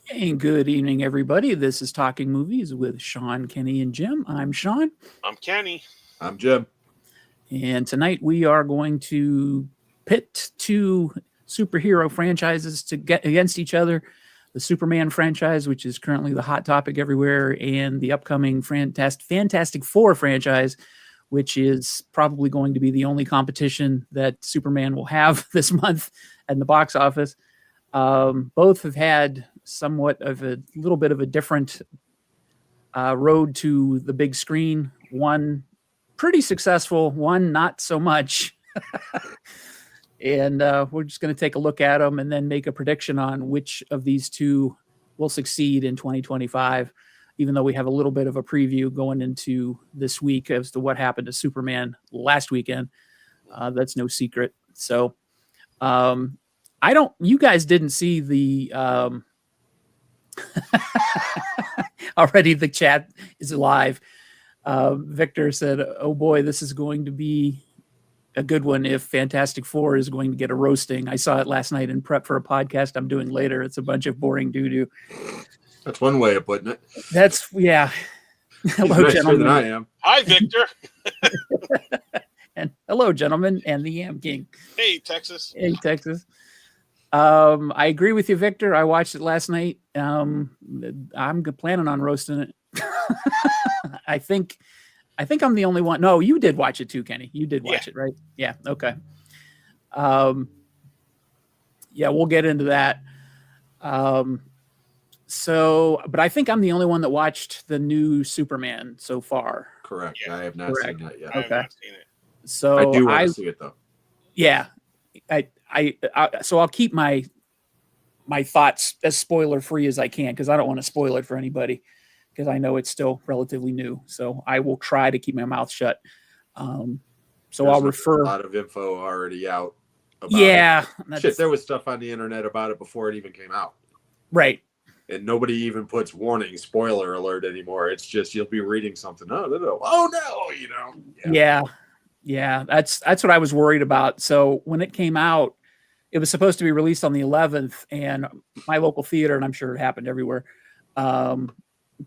And good evening, everybody. This is Talking Movies with Sean, Kenny, and Jim. I'm Sean. I'm Kenny. I'm Jim. And tonight we are going to pit two superhero franchises to get against each other. The Superman franchise, which is currently the hot topic everywhere, and the upcoming Fantastic Four franchise, which is probably going to be the only competition that Superman will have this month at the box office. Both have had somewhat of a little bit of a different road to the big screen. One pretty successful, one not so much. And we're just going to take a look at them and then make a prediction on which of these two will succeed in 2025, even though we have a little bit of a preview going into this week as to what happened to Superman last weekend. That's no secret. So you guys didn't see the already the chat is live. Victor said, oh boy, this is going to be a good one if Fantastic Four is going to get a roasting. I saw it last night in prep for a podcast I'm doing later. It's a bunch of boring doo-doo. That's one way of putting it. That's, yeah. Hello, nicer gentlemen. than I am. Hi, Victor. And hello, gentlemen, and the Yam King. Hey, Texas. Hey, Texas. I agree with you, Victor. I watched it last night. I'm planning on roasting it. I think I'm the only one. No, you did watch it too, Kenny. You did watch it, right? Yeah. Okay. Yeah, we'll get into that. But I think I'm the only one that watched the new Superman so far. Correct. Yeah. I have not seen that yet. I have not seen it. So I do want to see it though. Yeah. So I'll keep my thoughts as spoiler free as I can, because I don't want to spoil it for anybody, because I know it's still relatively new. So I will try to keep my mouth shut. I'll refer a lot of info already out about it. Shit, there was stuff on the internet about it before it even came out. Right. And nobody even puts warning, spoiler alert anymore. It's just you'll be reading something. Oh no, Yeah. That's what I was worried about. So when it came out, it was supposed to be released on the 11th, and my local theater, and I'm sure it happened everywhere,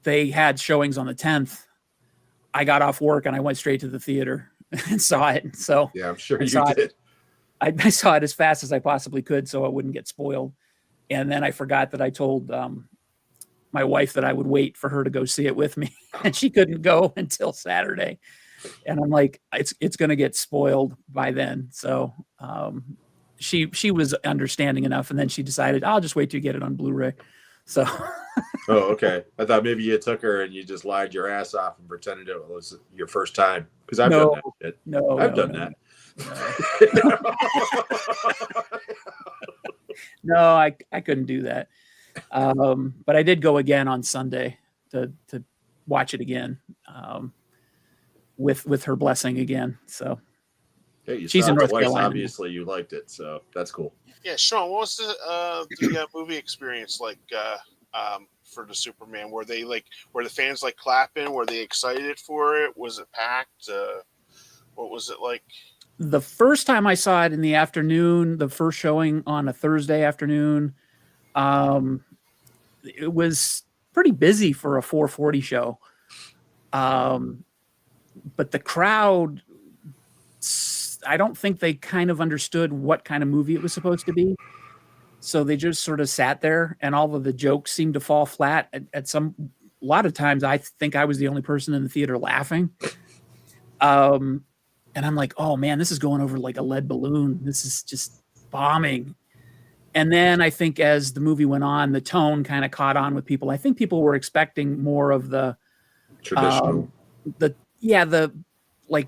they had showings on the 10th. I got off work and I went straight to the theater and saw it. So yeah, I'm sure you did. I saw it as fast as I possibly could so I wouldn't get spoiled. And then I forgot that I told my wife that I would wait for her to go see it with me, and she couldn't go until Saturday. And I'm like, it's going to get spoiled by then. So she was understanding enough, and then she decided, I'll just wait till you get it on Blu-ray. So. Oh, okay. I thought maybe you took her and you just lied your ass off and pretended it was your first time. Because I've done that shit. I've done that. No, I couldn't do that. But I did go again on Sunday to watch it again with her blessing again. So hey, she's in North Carolina. Carolina. Obviously, you liked it, so that's cool. Yeah, Sean, what was the movie experience like for the Superman? Were the fans like clapping? Were they excited for it? Was it packed? What was it like? The first time I saw it in the afternoon, the first showing on a Thursday afternoon, it was pretty busy for a 4:40 show. But the crowd, I don't think they kind of understood what kind of movie it was supposed to be. So they just sort of sat there, and all of the jokes seemed to fall flat. A lot of times I think I was the only person in the theater laughing. And I'm like, oh man, this is going over like a lead balloon. This is just bombing. And then I think as the movie went on, the tone kind of caught on with people. I think people were expecting more of the traditional, the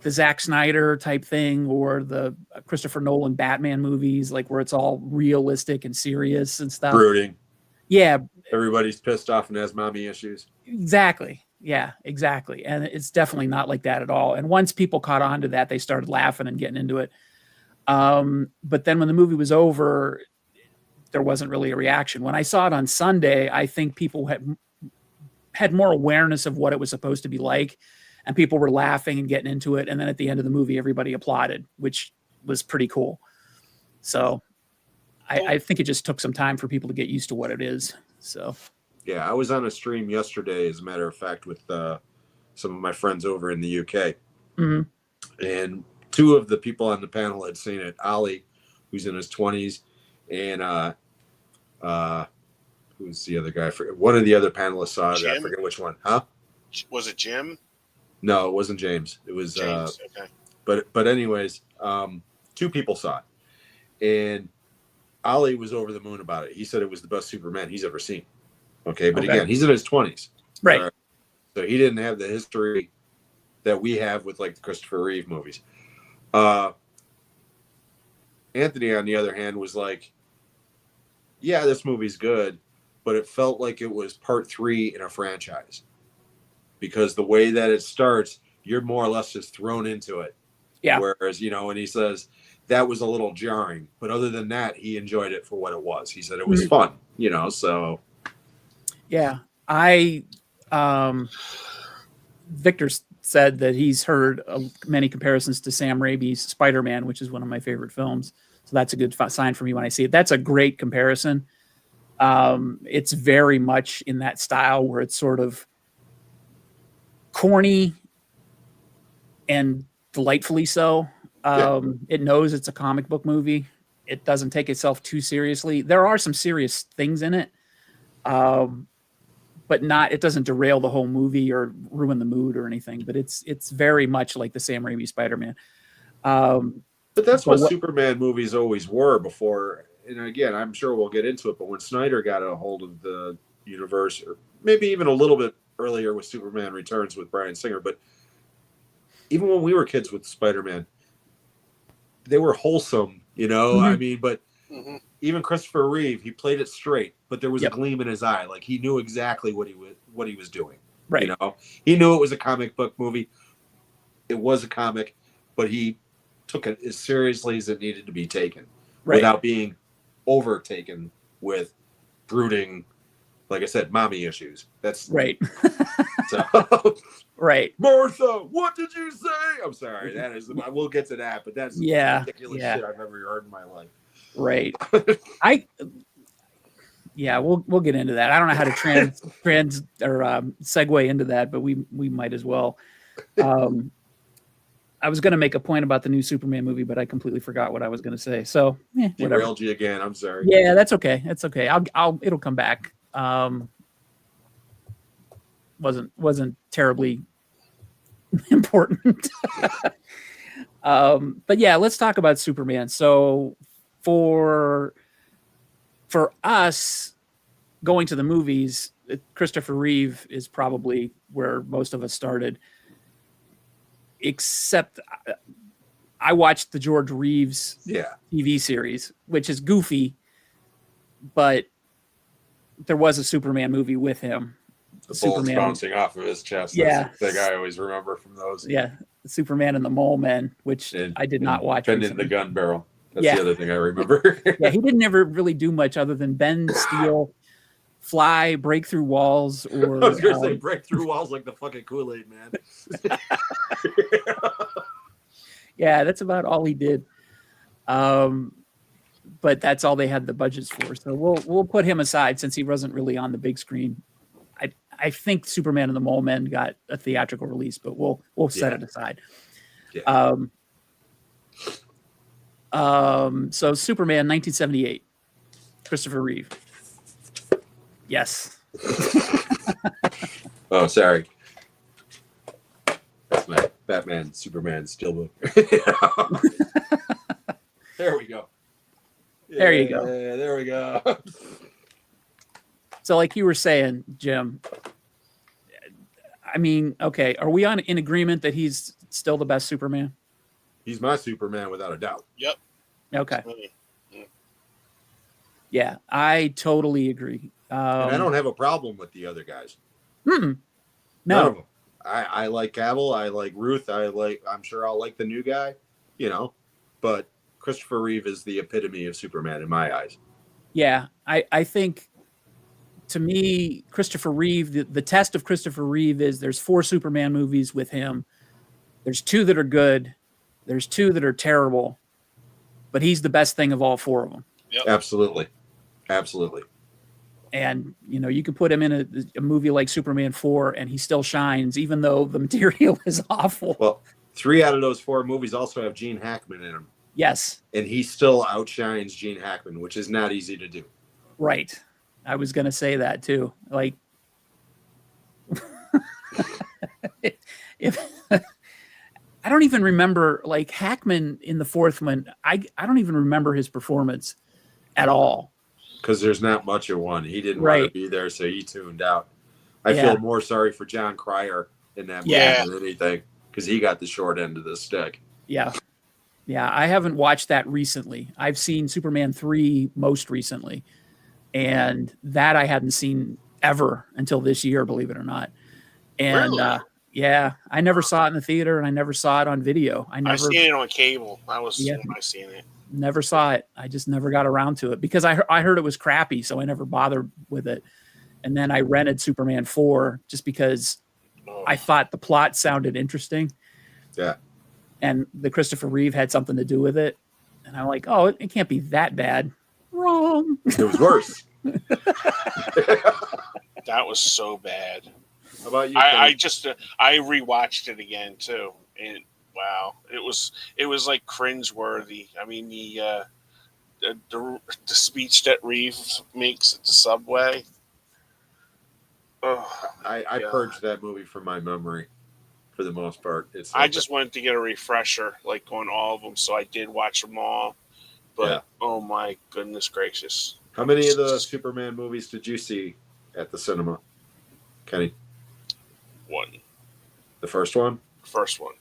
Zack Snyder type thing, or the Christopher Nolan Batman movies, like where it's all realistic and serious and stuff. Brooding. Yeah. Everybody's pissed off and has mommy issues. Exactly. Yeah, exactly. And it's definitely not like that at all. And once people caught on to that, they started laughing and getting into it. But then when the movie was over, there wasn't really a reaction. When I saw it on Sunday, I think people had more awareness of what it was supposed to be like, and people were laughing and getting into it. And then at the end of the movie, everybody applauded, which was pretty cool. So I think it just took some time for people to get used to what it is. So Yeah, I was on a stream yesterday, as a matter of fact, with some of my friends over in the UK. Mhm. And two of the people on the panel had seen it. Ollie, who's in his 20s, and who's the other guy? One of the other panelists saw it. I Jim? forget which one. Huh? Was it Jim? No, it wasn't James. It was James. Okay. But anyways, two people saw it, and Ollie was over the moon about it. He said it was the best Superman he's ever seen. Okay, but again, he's in his 20s, right? So he didn't have the history that we have with like the Christopher Reeve movies. Anthony, on the other hand, was like, "Yeah, this movie's good, but it felt like it was part 3 in a franchise because the way that it starts, you're more or less just thrown into it." Yeah. Whereas, and he says that was a little jarring, but other than that, he enjoyed it for what it was. He said it was fun, so. Yeah. Victor said that he's heard many comparisons to Sam Raimi's Spider-Man, which is one of my favorite films. So that's a good sign for me when I see it. That's a great comparison. It's very much in that style where it's sort of corny and delightfully so. It knows it's a comic book movie. It doesn't take itself too seriously. There are some serious things in it, but it doesn't derail the whole movie or ruin the mood or anything. But it's very much like the Sam Raimi Spider-Man. But that's what Superman movies always were before. And again, I'm sure we'll get into it, but when Snyder got a hold of the universe, or maybe even a little bit earlier with Superman Returns with Bryan Singer, but even when we were kids with Spider-Man, they were wholesome, I mean, but even Christopher Reeve, he played it straight, but there was a gleam in his eye. Like he knew exactly what he was doing. Right. He knew it was a comic book movie. It was a comic, but he took it as seriously as it needed to be taken without being overtaken with brooding, like I said, mommy issues. That's right. So, right. Martha, what did you say? I'm sorry. That is, we'll get to that, but that's the most ridiculous shit I've ever heard in my life. Right. We'll get into that. I don't know how to segue into that, but we might as well. I was going to make a point about the new Superman movie, but I completely forgot what I was going to say. So, derailed you again. I'm sorry. Yeah, that's okay. That's okay. It'll come back. Wasn't terribly important. But yeah, let's talk about Superman. So for us going to the movies, Christopher Reeve is probably where most of us started. Except I watched the George Reeves TV series, which is goofy, but there was a Superman movie with him. The bullets bouncing off of his chest. Yeah. That's the thing I always remember from those. Yeah. Superman and the Mole Men, which I did not watch. Bend in the gun barrel. That's the other thing I remember. Yeah, he didn't ever really do much other than bend, steal, fly, break through walls, or I was gonna say break through walls like the fucking Kool-Aid man. Yeah, that's about all he did. But that's all they had the budgets for. So we'll put him aside since he wasn't really on the big screen. I think Superman and the Mole Men got a theatrical release, but we'll set it aside. Yeah. So Superman 1978. Christopher Reeve. Yes. Oh, sorry. That's my Batman, Superman steelbook. There we go. There you go. Yeah, there we go. So like you were saying, Jim, I mean, okay, are we in agreement that he's still the best Superman? He's my Superman without a doubt. Yep. Okay. Yeah, I totally agree. And I don't have a problem with the other guys. No. None of them. I like Cavill. I like Ruth. I'm sure I'll like the new guy, but Christopher Reeve is the epitome of Superman in my eyes. Yeah, I think to me, Christopher Reeve, the test of Christopher Reeve is there's 4 Superman movies with him. There's 2 that are good. There's 2 that are terrible, but he's the best thing of all 4 of them. Yep. Absolutely. Absolutely. And, you could put him in a movie like Superman 4 and he still shines, even though the material is awful. Well, 3 out of those 4 movies also have Gene Hackman in them. Yes. And he still outshines Gene Hackman, which is not easy to do. Right. I was going to say that too. Like, if I don't even remember, like, Hackman in the 4th one, I don't even remember his performance at all. Because there's not much of one. He didn't want to be there, so he tuned out. I feel more sorry for John Cryer in that movie than anything, because he got the short end of the stick. Yeah. Yeah, I haven't watched that recently. I've seen Superman 3 most recently, and that I hadn't seen ever until this year, believe it or not. And Really? yeah, I never saw it in the theater, and I never saw it on video. I've seen it on cable. That was when I seen it. Never saw it. I just never got around to it because I heard it was crappy, so I never bothered with it. And then I rented Superman 4 just because I thought the plot sounded interesting. Yeah. And the Christopher Reeve had something to do with it. And I'm like, oh, it can't be that bad. Wrong. It was worse. That was so bad. How about you? I rewatched it again too, and wow, it was like cringeworthy. I mean, the speech that Reeves makes at the subway. Oh, I purged that movie from my memory for the most part. I just wanted to get a refresher, like on all of them, so I did watch them all. But oh my goodness gracious! How many of the Superman movies did you see at the cinema, Kenny? 1. The first one. First one.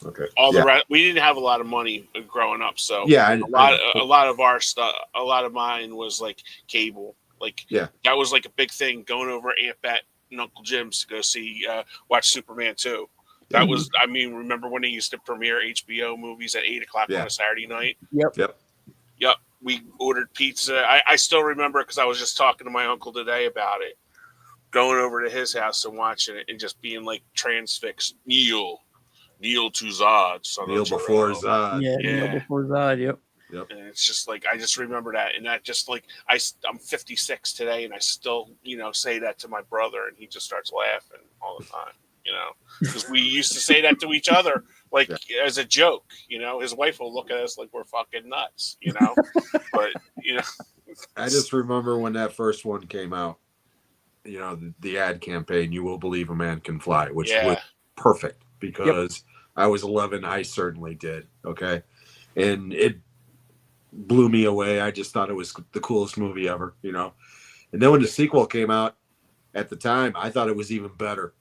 Okay. All the rest, we didn't have a lot of money growing up, so a lot of our stuff, a lot of mine was like cable. Like that was like a big thing, going over Aunt Bet and Uncle Jim's to go see watch Superman 2. That was, I mean, remember when they used to premiere HBO movies at 8:00 on a Saturday night? Yep. We ordered pizza. I still remember because I was just talking to my uncle today about it. Going over to his house and watching it and just being like transfixed. Kneel to Zod. Kneel before Zod. Kneel before Zod. Yep. And it's just like, I just remember that. And that just like, I'm 56 today and I still, say that to my brother and he just starts laughing all the time, because we used to say that to each other, like as a joke, his wife will look at us like we're fucking nuts, but, I just remember when that first one came out, the ad campaign, "You Will Believe a Man Can Fly," which was perfect because I was 11. I certainly did. Okay. And it blew me away. I just thought it was the coolest movie ever, And then when the sequel came out at the time, I thought it was even better,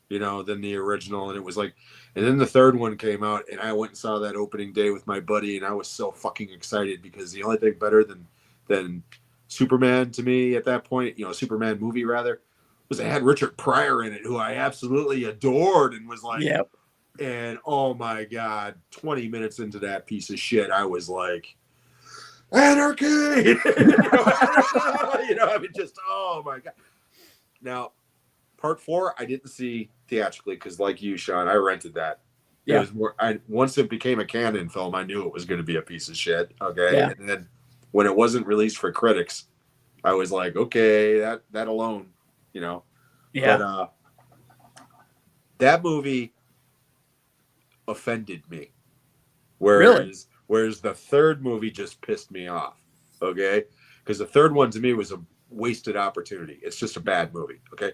than the original. And it was like, and then the third one came out and I went and saw that opening day with my buddy. And I was so fucking excited because the only thing better than Superman to me at that point, Superman movie rather, was it had Richard Pryor in it, who I absolutely adored and was like, and oh my God, 20 minutes into that piece of shit, I was like, anarchy! I mean, just, oh my God. Now, part 4, I didn't see theatrically because like you, Sean, I rented that. It was more, once it became a canon film, I knew it was going to be a piece of shit. Okay. Yeah. And then when it wasn't released for critics, I was like, okay, that alone, Yeah. But that movie offended me. Whereas the third movie just pissed me off. Okay. Because the third one to me was a wasted opportunity. It's just a bad movie. Okay.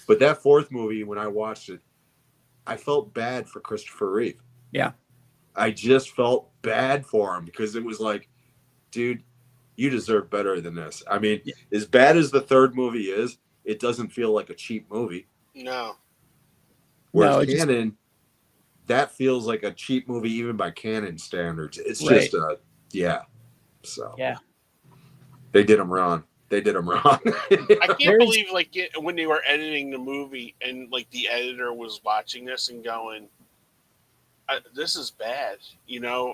But that fourth movie, when I watched it, I felt bad for Christopher Reeve. Yeah. I just felt bad for him because it was like, dude, you deserve better than this. I mean, as bad as the third movie is, it doesn't feel like a cheap movie. No. Whereas Canon, that feels like a cheap movie even by Canon standards. It's just So they did him wrong. I can't believe when they were editing the movie and like the editor was watching this and going, this is bad.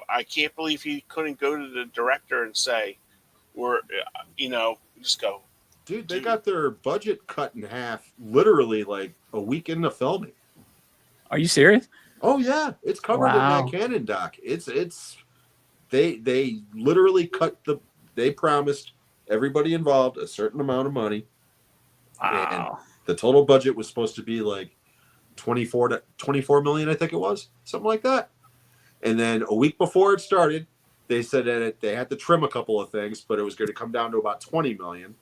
I can't believe he couldn't go to the director and say, just go. Dude, they got their budget cut in half literally like a week into filming. Are you serious? Oh yeah, it's covered in that Canon doc. It's they literally they promised everybody involved a certain amount of money. Wow. And the total budget was supposed to be like 24 million, I think it was, something like that. And then a week before it started, they said that they had to trim a couple of things, but it was going to come down to about 20 million.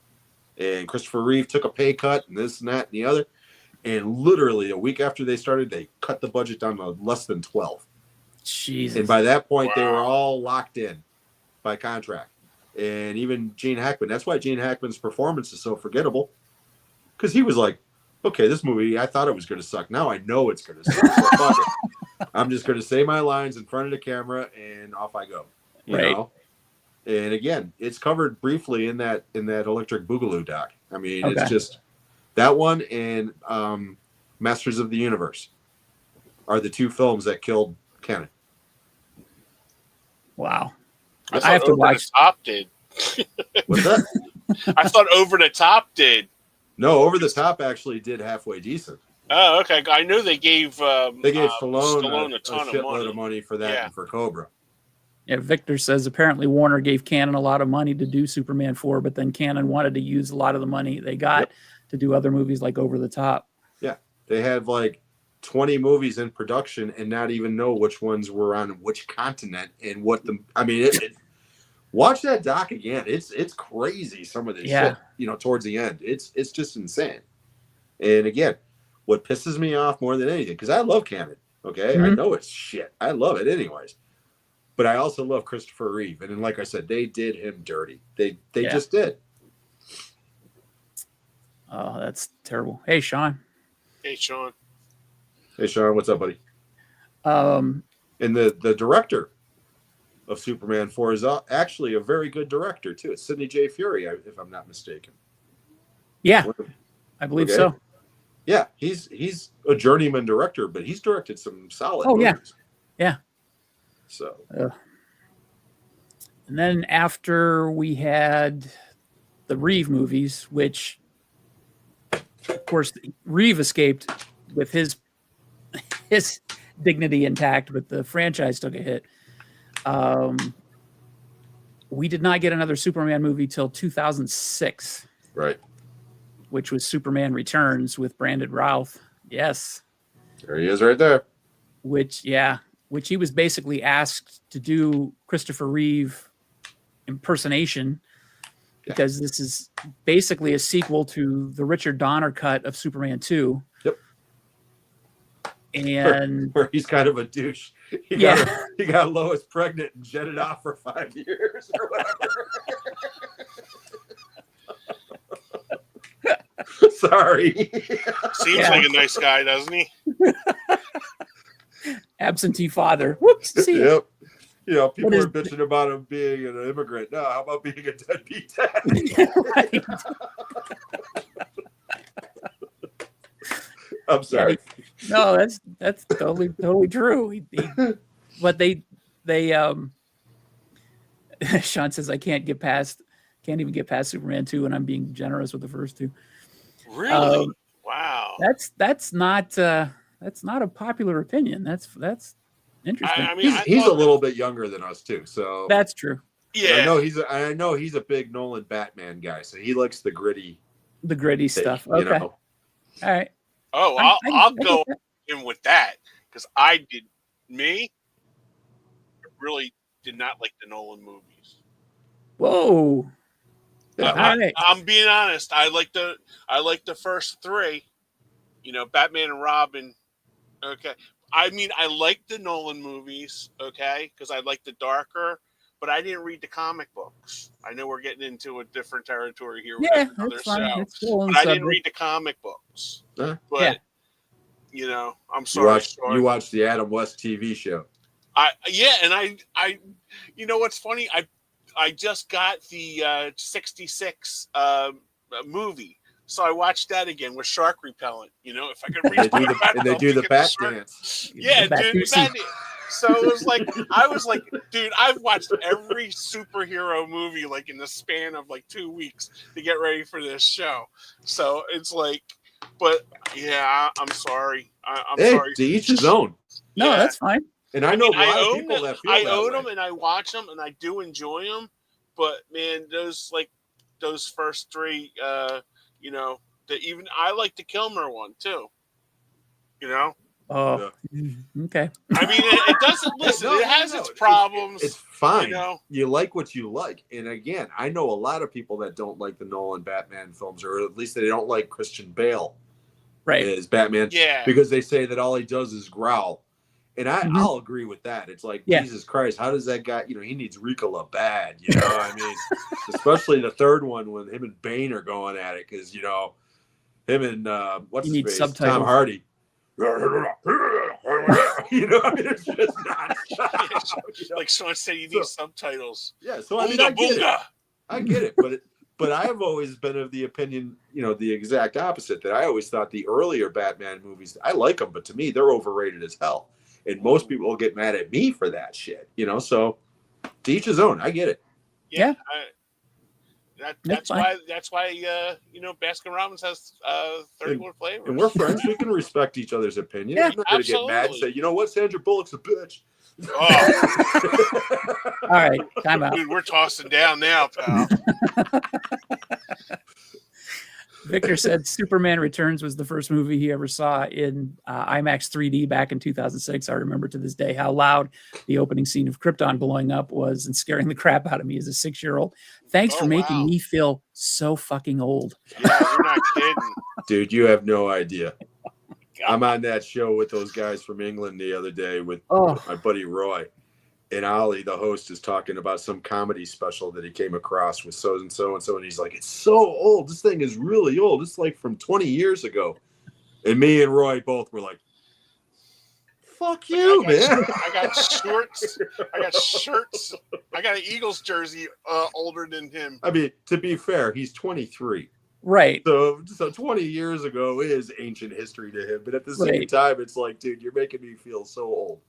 And Christopher Reeve took a pay cut and this and that and the other. And literally a week after they started, they cut the budget down to less than 12. Jesus. And by that point, they were all locked in by contract. And even Gene Hackman, that's why Gene Hackman's performance is so forgettable. Because he was like, okay, this movie, I thought it was going to suck. Now I know it's going to suck. So fuck it. I'm just going to say my lines in front of the camera and off I go. You know? And again, it's covered briefly in that Electric Boogaloo doc. I mean, it's just that one and Masters of the Universe are the two films that killed Cannon. Wow. I have to watch. The Top did. What's that? I thought Over the Top did. No, Over the Top actually did halfway decent. Oh, okay. I knew they gave Stallone a ton of money for that and for Cobra. Yeah, Victor says apparently Warner gave Cannon a lot of money to do Superman 4, but then Cannon wanted to use a lot of the money they got to do other movies like Over the Top. Yeah, they had like 20 movies in production and not even know which ones were on which continent and what the. I mean, watch that doc again. It's crazy. Some of this shit, towards the end, it's just insane. And again, what pisses me off more than anything, because I love Cannon. Okay, I know it's shit. I love it anyways. But I also love Christopher Reeve. And then, like I said, they did him dirty. They just did. Oh, that's terrible. Hey, Sean. Hey, Sean. Hey, Sean. What's up, buddy? And the director of Superman 4 is actually a very good director, too. It's Sidney J. Fury, if I'm not mistaken. Yeah, I believe so. Yeah, he's a journeyman director, but he's directed some solid movies. Yeah. So, and then after we had the Reeve movies, which, of course, Reeve escaped with his dignity intact, but the franchise took a hit. We did not get another Superman movie till 2006, right? Which was Superman Returns with Brandon Routh. Yes, there he is, right there. Which he was basically asked to do Christopher Reeve impersonation because this is basically a sequel to the Richard Donner cut of Superman 2. Yep. And where he's kind of a douche. He got Lois pregnant and jetted off for 5 years or whatever. Sorry. Seems like a nice guy, doesn't he? Absentee father. Whoops. Yep. People are bitching about him being an immigrant. No, how about being a deadbeat dad? Right. I'm sorry. No, that's totally true. But they Sean says I can't even get past Superman 2, and I'm being generous with the first two. Really? Wow. That's not a popular opinion. That's interesting. I mean, he's a little bit younger than us too, so that's true. Yeah, I know he's a big Nolan Batman guy, so he likes the gritty stuff. Okay, all right. Oh, I'll go in with that because I really did not like the Nolan movies. Whoa. I'm being honest. I like the first three. Batman and Robin. Okay. I mean, I like the Nolan movies. Okay, because I like the darker. But I didn't read the comic books. I know we're getting into a different territory here. Yeah, that's fine. But I didn't read the comic books. But I'm sorry. You watched the Adam West TV show. I what's funny? I just got the 66 movie. So I watched that again with shark repellent. If I could reach they do the bat dance. Yeah, dude. So it was like I was like, dude, I've watched every superhero movie like in the span of like 2 weeks to get ready for this show. So it's like, but yeah, I'm sorry. I'm sorry. To each his own. No, that's fine. And I know a lot of people that feel I own them and I watch them and I do enjoy them. But man, those like those first three. You know, even I like the Kilmer one too. You know. Oh, okay. I mean, it doesn't listen. It has its problems. It's fine. You know? You like what you like. And again, I know a lot of people that don't like the Nolan Batman films, or at least they don't like Christian Bale as Batman. Yeah. Because they say that all he does is growl. And I'll agree with that. It's like, Jesus Christ, how does that guy, he needs Ricola bad, I mean, especially the third one when him and Bane are going at it, because, him and, what's his face? Tom Hardy. I mean, it's just not. Like someone said, you need subtitles. Yeah, so I mean, I get it, but I have always been of the opinion, the exact opposite. That I always thought the earlier Batman movies, I like them, but to me, they're overrated as hell, and most people will get mad at me for that shit. So to each his own. I get it. Yeah. That's why Baskin Robbins has 34 flavors. And we're friends. We can respect each other's opinion. Yeah, I'm not going to get mad and say, you know what, Sandra Bullock's a bitch. Oh. All right, time out. Dude, we're tossing down now, pal. Victor said Superman Returns was the first movie he ever saw in IMAX 3D back in 2006. I remember to this day how loud the opening scene of Krypton blowing up was and scaring the crap out of me as a 6-year-old. Thanks for making me feel so fucking old. Yeah, you're not kidding. Dude, you have no idea. I'm on that show with those guys from England the other day with my buddy Roy. And Ollie, the host, is talking about some comedy special that he came across with so and so. And he's like, it's so old. This thing is really old. It's like from 20 years ago. And me and Roy both were like, fuck you, man. I got shorts. I got shirts. I got an Eagles jersey older than him. I mean, to be fair, he's 23. Right. So 20 years ago is ancient history to him. But at the same time, it's like, dude, you're making me feel so old.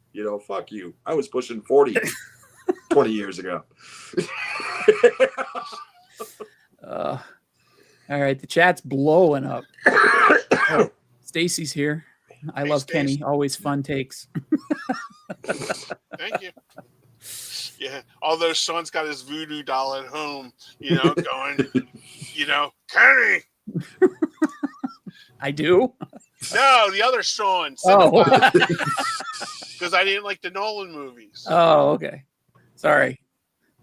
Fuck you. I was pushing 40 20 years ago. All right. The chat's blowing up. Stacy's here. I love Stacey. Kenny. Always fun takes. Thank you. Yeah. Although Sean's got his voodoo doll at home, going, Kenny. I do? No, the other Sean. Because I didn't like the Nolan movies. Oh, okay. Sorry.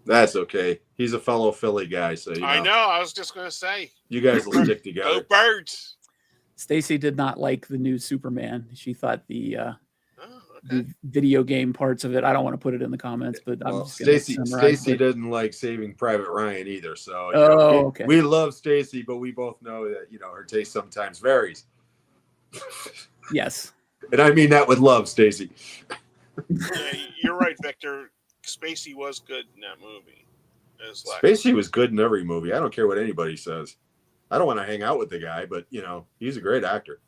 That's okay. He's a fellow Philly guy, so I know. I was just going to say. You guys will stick together. Go Birds. Stacy did not like the new Superman. She thought the video game parts of it. I don't want to put it in the comments, but I'm just Stacy didn't like Saving Private Ryan either. So okay. We love Stacy, but we both know that her taste sometimes varies. Yes. And I mean that with love, Stacy. Yeah, you're right, Victor. Spacey was good in that movie. Spacey was good in every movie. I don't care what anybody says. I don't want to hang out with the guy, but he's a great actor.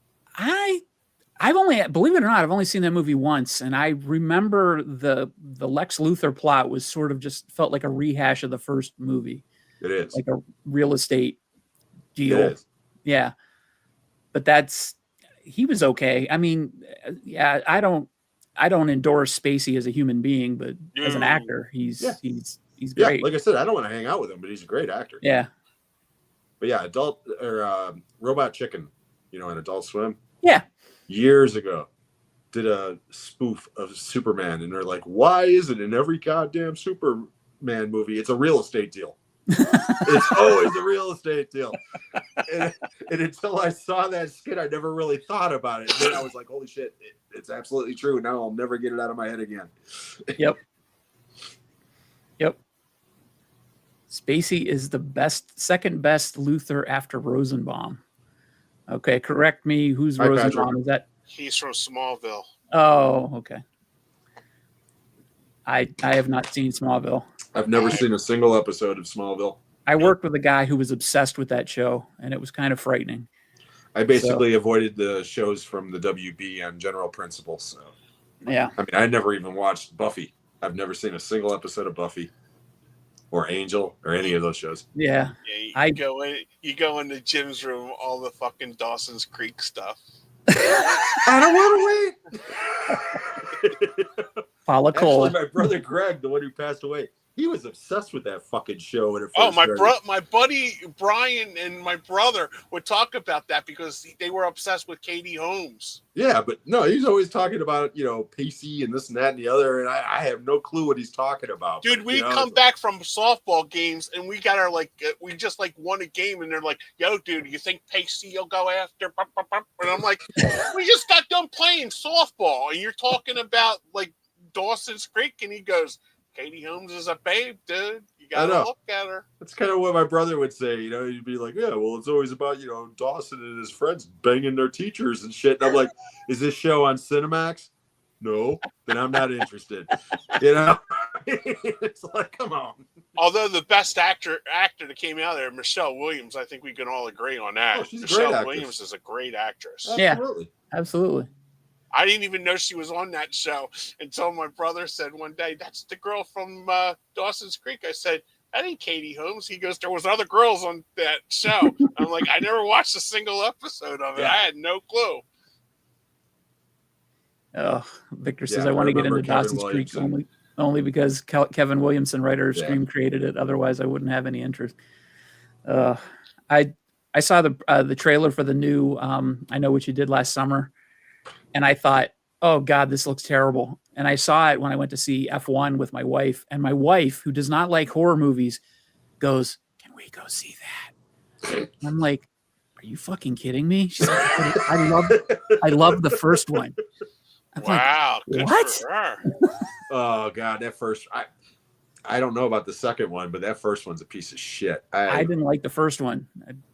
I've only, believe it or not, I've only seen that movie once, and I remember the Lex Luthor plot was sort of just felt like a rehash of the first movie. It is like a real estate deal. It is. Yeah, but he was okay. I mean, yeah, I don't endorse Spacey as a human being, but as an actor, he's great. Yeah, like I said, I don't want to hang out with him, but he's a great actor. Yeah. But yeah, Robot Chicken, on Adult Swim. Yeah. Years ago, did a spoof of Superman, and they're like, why is it in every goddamn Superman movie it's a real estate deal? It's always a real estate deal. And until I saw that skit, I never really thought about it. And then I was like, holy shit, it's absolutely true. Now I'll never get it out of my head again. Yep. Spacey is the second best Luthor after Rosenbaum. Okay, correct me. Who's Rosenbaum? Is that? He's from Smallville. Oh, okay. I have not seen Smallville. I've never seen a single episode of Smallville. I worked with a guy who was obsessed with that show, and it was kind of frightening. I basically avoided the shows from the WB on general principle. So, yeah. I mean, I never even watched Buffy. I've never seen a single episode of Buffy or Angel or any of those shows. Yeah. You go in the Jim's room, all the fucking Dawson's Creek stuff. I don't want to wait. Paula Cole. Actually, my brother Greg, the one who passed away, He was obsessed with that fucking show when it first Oh, started. my buddy Brian and my brother would talk about that because they were obsessed with Katie Holmes. Yeah, but no, he's always talking about, Pacey and this and that and the other, and I have no clue what he's talking about. Dude, but, we come back from softball games and we got our we just won a game and they're like, "Yo, dude, you think Pacey will go after?" And I'm like, "We just got done playing softball and you're talking about Dawson's Creek," and he goes, "Katie Holmes is a babe, dude. You gotta look at her." That's kind of what my brother would say. He'd be like, "Yeah, well, it's always about Dawson and his friends banging their teachers and shit." And I'm like, "Is this show on Cinemax?" No, then I'm not interested. It's like, come on. Although the best actor that came out of there, Michelle Williams, I think we can all agree on that. Oh, she's a great Michelle actress. Williams is a great actress. Absolutely. Yeah, absolutely. I didn't even know she was on that show until my brother said one day, "That's the girl from Dawson's Creek." I said, "That ain't Katie Holmes." He goes, "There was other girls on that show." I'm like, "I never watched a single episode of it. Yeah. I had no clue." Oh, Victor says I want to get into Kevin Dawson's Creek Williamson. only because Kevin Williamson, writer of Scream, created it. Otherwise, I wouldn't have any interest. I saw the trailer for the new I Know What You Did Last Summer, and I thought, oh God, this looks terrible. And I saw it when I went to see F1 with my wife, and my wife, who does not like horror movies, goes, "Can we go see that?" And I'm like, "Are you fucking kidding me?" She's like, I love the first one. I'm wow, like, good what? for her. Oh God, that first I don't know about the second one, but that first one's a piece of shit. I didn't like the first one.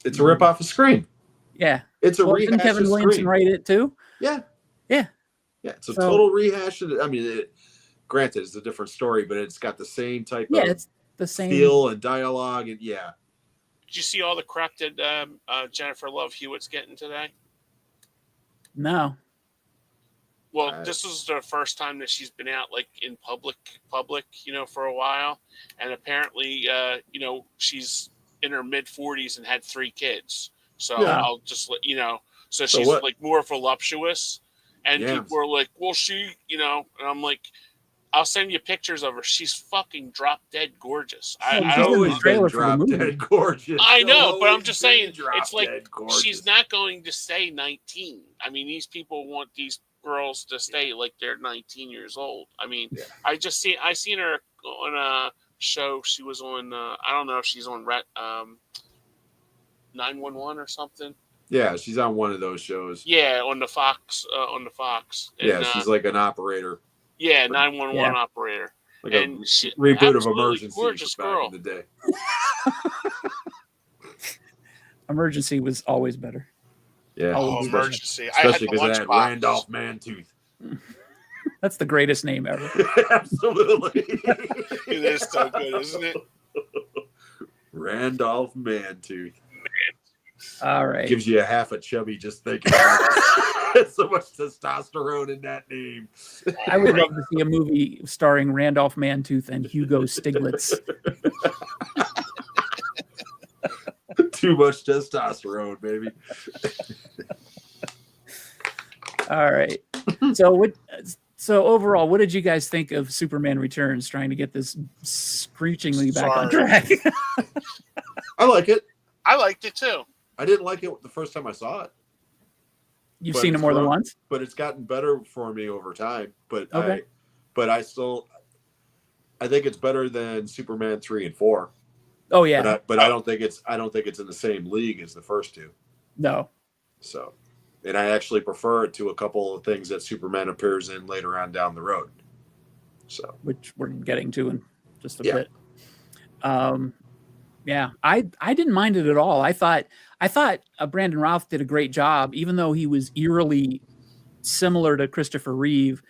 It's a ripoff of Scream. Yeah. It's a rehash didn't Kevin of Williamson Scream. write it too? Yeah. Yeah. Yeah, it's a total rehash. I mean, granted, it's a different story, but it's got the same type of it's the same feel and dialogue, and yeah. Did you see all the crap that Jennifer Love Hewitt's getting today? No. Well, this is the first time that she's been out in public, for a while, and apparently, she's in her mid-40s and had 3 kids. So I'll just let you know. So she's more voluptuous, and people are like, "Well, she," and I'm like, "I'll send you pictures of her. She's fucking drop dead gorgeous." I always been drop dead gorgeous. I know, but I'm just saying, it's like she's not going to stay 19. I mean, these people want these girls to stay like they're 19 years old. I mean, I seen her on a show. She was on. I don't know if she's on 911 or something. Yeah, she's on one of those shows. Yeah, on the Fox. And, yeah, she's like an operator. Yeah, 911 operator. Like and a she, reboot of Emergency gorgeous back girl. in the day. Emergency was always better. Yeah, Emergency. Especially because it had Randolph Mantooth. That's the greatest name ever. Absolutely. It is so good, isn't it? Randolph Mantooth. All right. Gives you a half a chubby just thinking about it. So much testosterone in that name. I would love to see a movie starring Randolph Mantooth and Hugo Stiglitz. Too much testosterone, baby. All right. So overall, what did you guys think of Superman Returns, trying to get this screechingly back on track? I like it. I liked it too. I didn't like it the first time I saw it. You've seen it more than once? But it's gotten better for me over time. But okay. I think it's better than Superman 3 and 4. Oh yeah. But I don't think it's in the same league as the first two. No. So, and I actually prefer it to a couple of things that Superman appears in later on down the road. So, which we're getting to in just a bit. Yeah, I didn't mind it at all. I thought Brandon Routh did a great job, even though he was eerily similar to Christopher Reeve.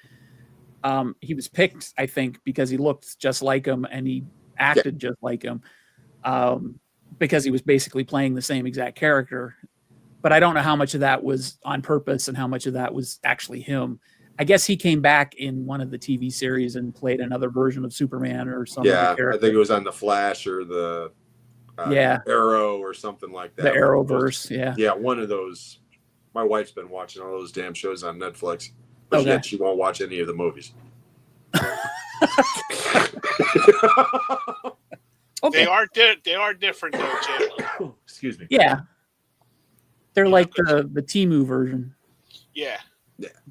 He was picked, I think, because he looked just like him and he acted just like him, because he was basically playing the same exact character. But I don't know how much of that was on purpose and how much of that was actually him. I guess he came back in one of the TV series and played another version of Superman or something. Yeah, I think it was on the Flash or the Arrow or something like that. The Arrowverse, yeah, one of those. My wife's been watching all those damn shows on Netflix, but yet she won't watch any of the movies. Okay. They are different though, Jim. Excuse me. Yeah. They're Yeah, like the Temu version, Yeah.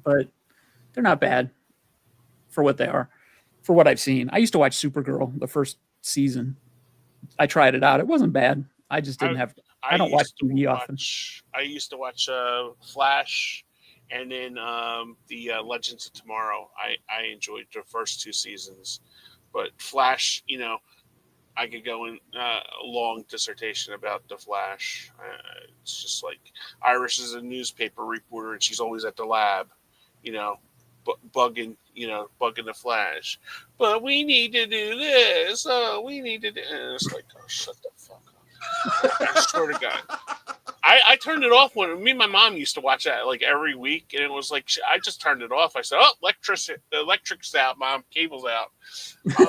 but they're not bad for what they are, for what I've seen. I used to watch Supergirl the first season. I tried it out. It wasn't bad. I just didn't have. I don't watch TV often. I used to watch Flash, and then the Legends of Tomorrow. I enjoyed the first 2 seasons, but Flash, I could go in a long dissertation about the Flash. It's just like Iris is a newspaper reporter, and she's always at the lab, bugging the Flash. But we need to do this. Oh, we need to do. And it's like, oh, shut the fuck up! I swear to God. I turned it off when me and my mom used to watch that like every week, and it was like I just turned it off. I said, "Oh, electric's out, Mom, cable's out." I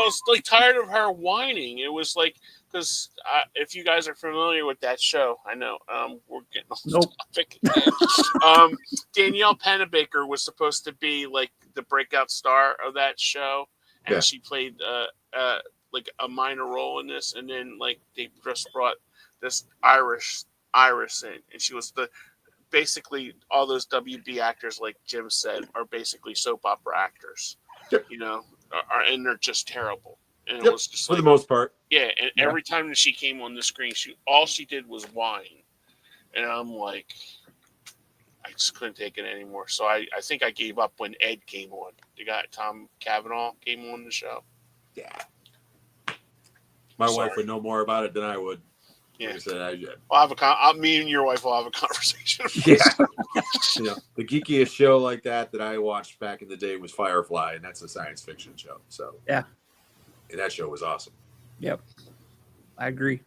was like tired of her whining. It was like because if you guys are familiar with that show, I know we're getting off topic. Danielle Pennebaker was supposed to be like the breakout star of that show, and she played like a minor role in this, and then like they just brought this Irish in, and she was basically all those WB actors, like Jim said, are basically soap opera actors. Yep. And they're just terrible. And it was just for the most part. Yeah, and every time that she came on the screen, all she did was whine, and I'm like, I just couldn't take it anymore. So I think I gave up when Ed came on. The guy Tom Cavanaugh came on the show. Yeah, my wife would know more about it than I would. Yeah, like I said, me and your wife will have a conversation. Yeah, the geekiest show like that I watched back in the day was Firefly, and that's a science fiction show. So yeah, and that show was awesome. Yep, I agree.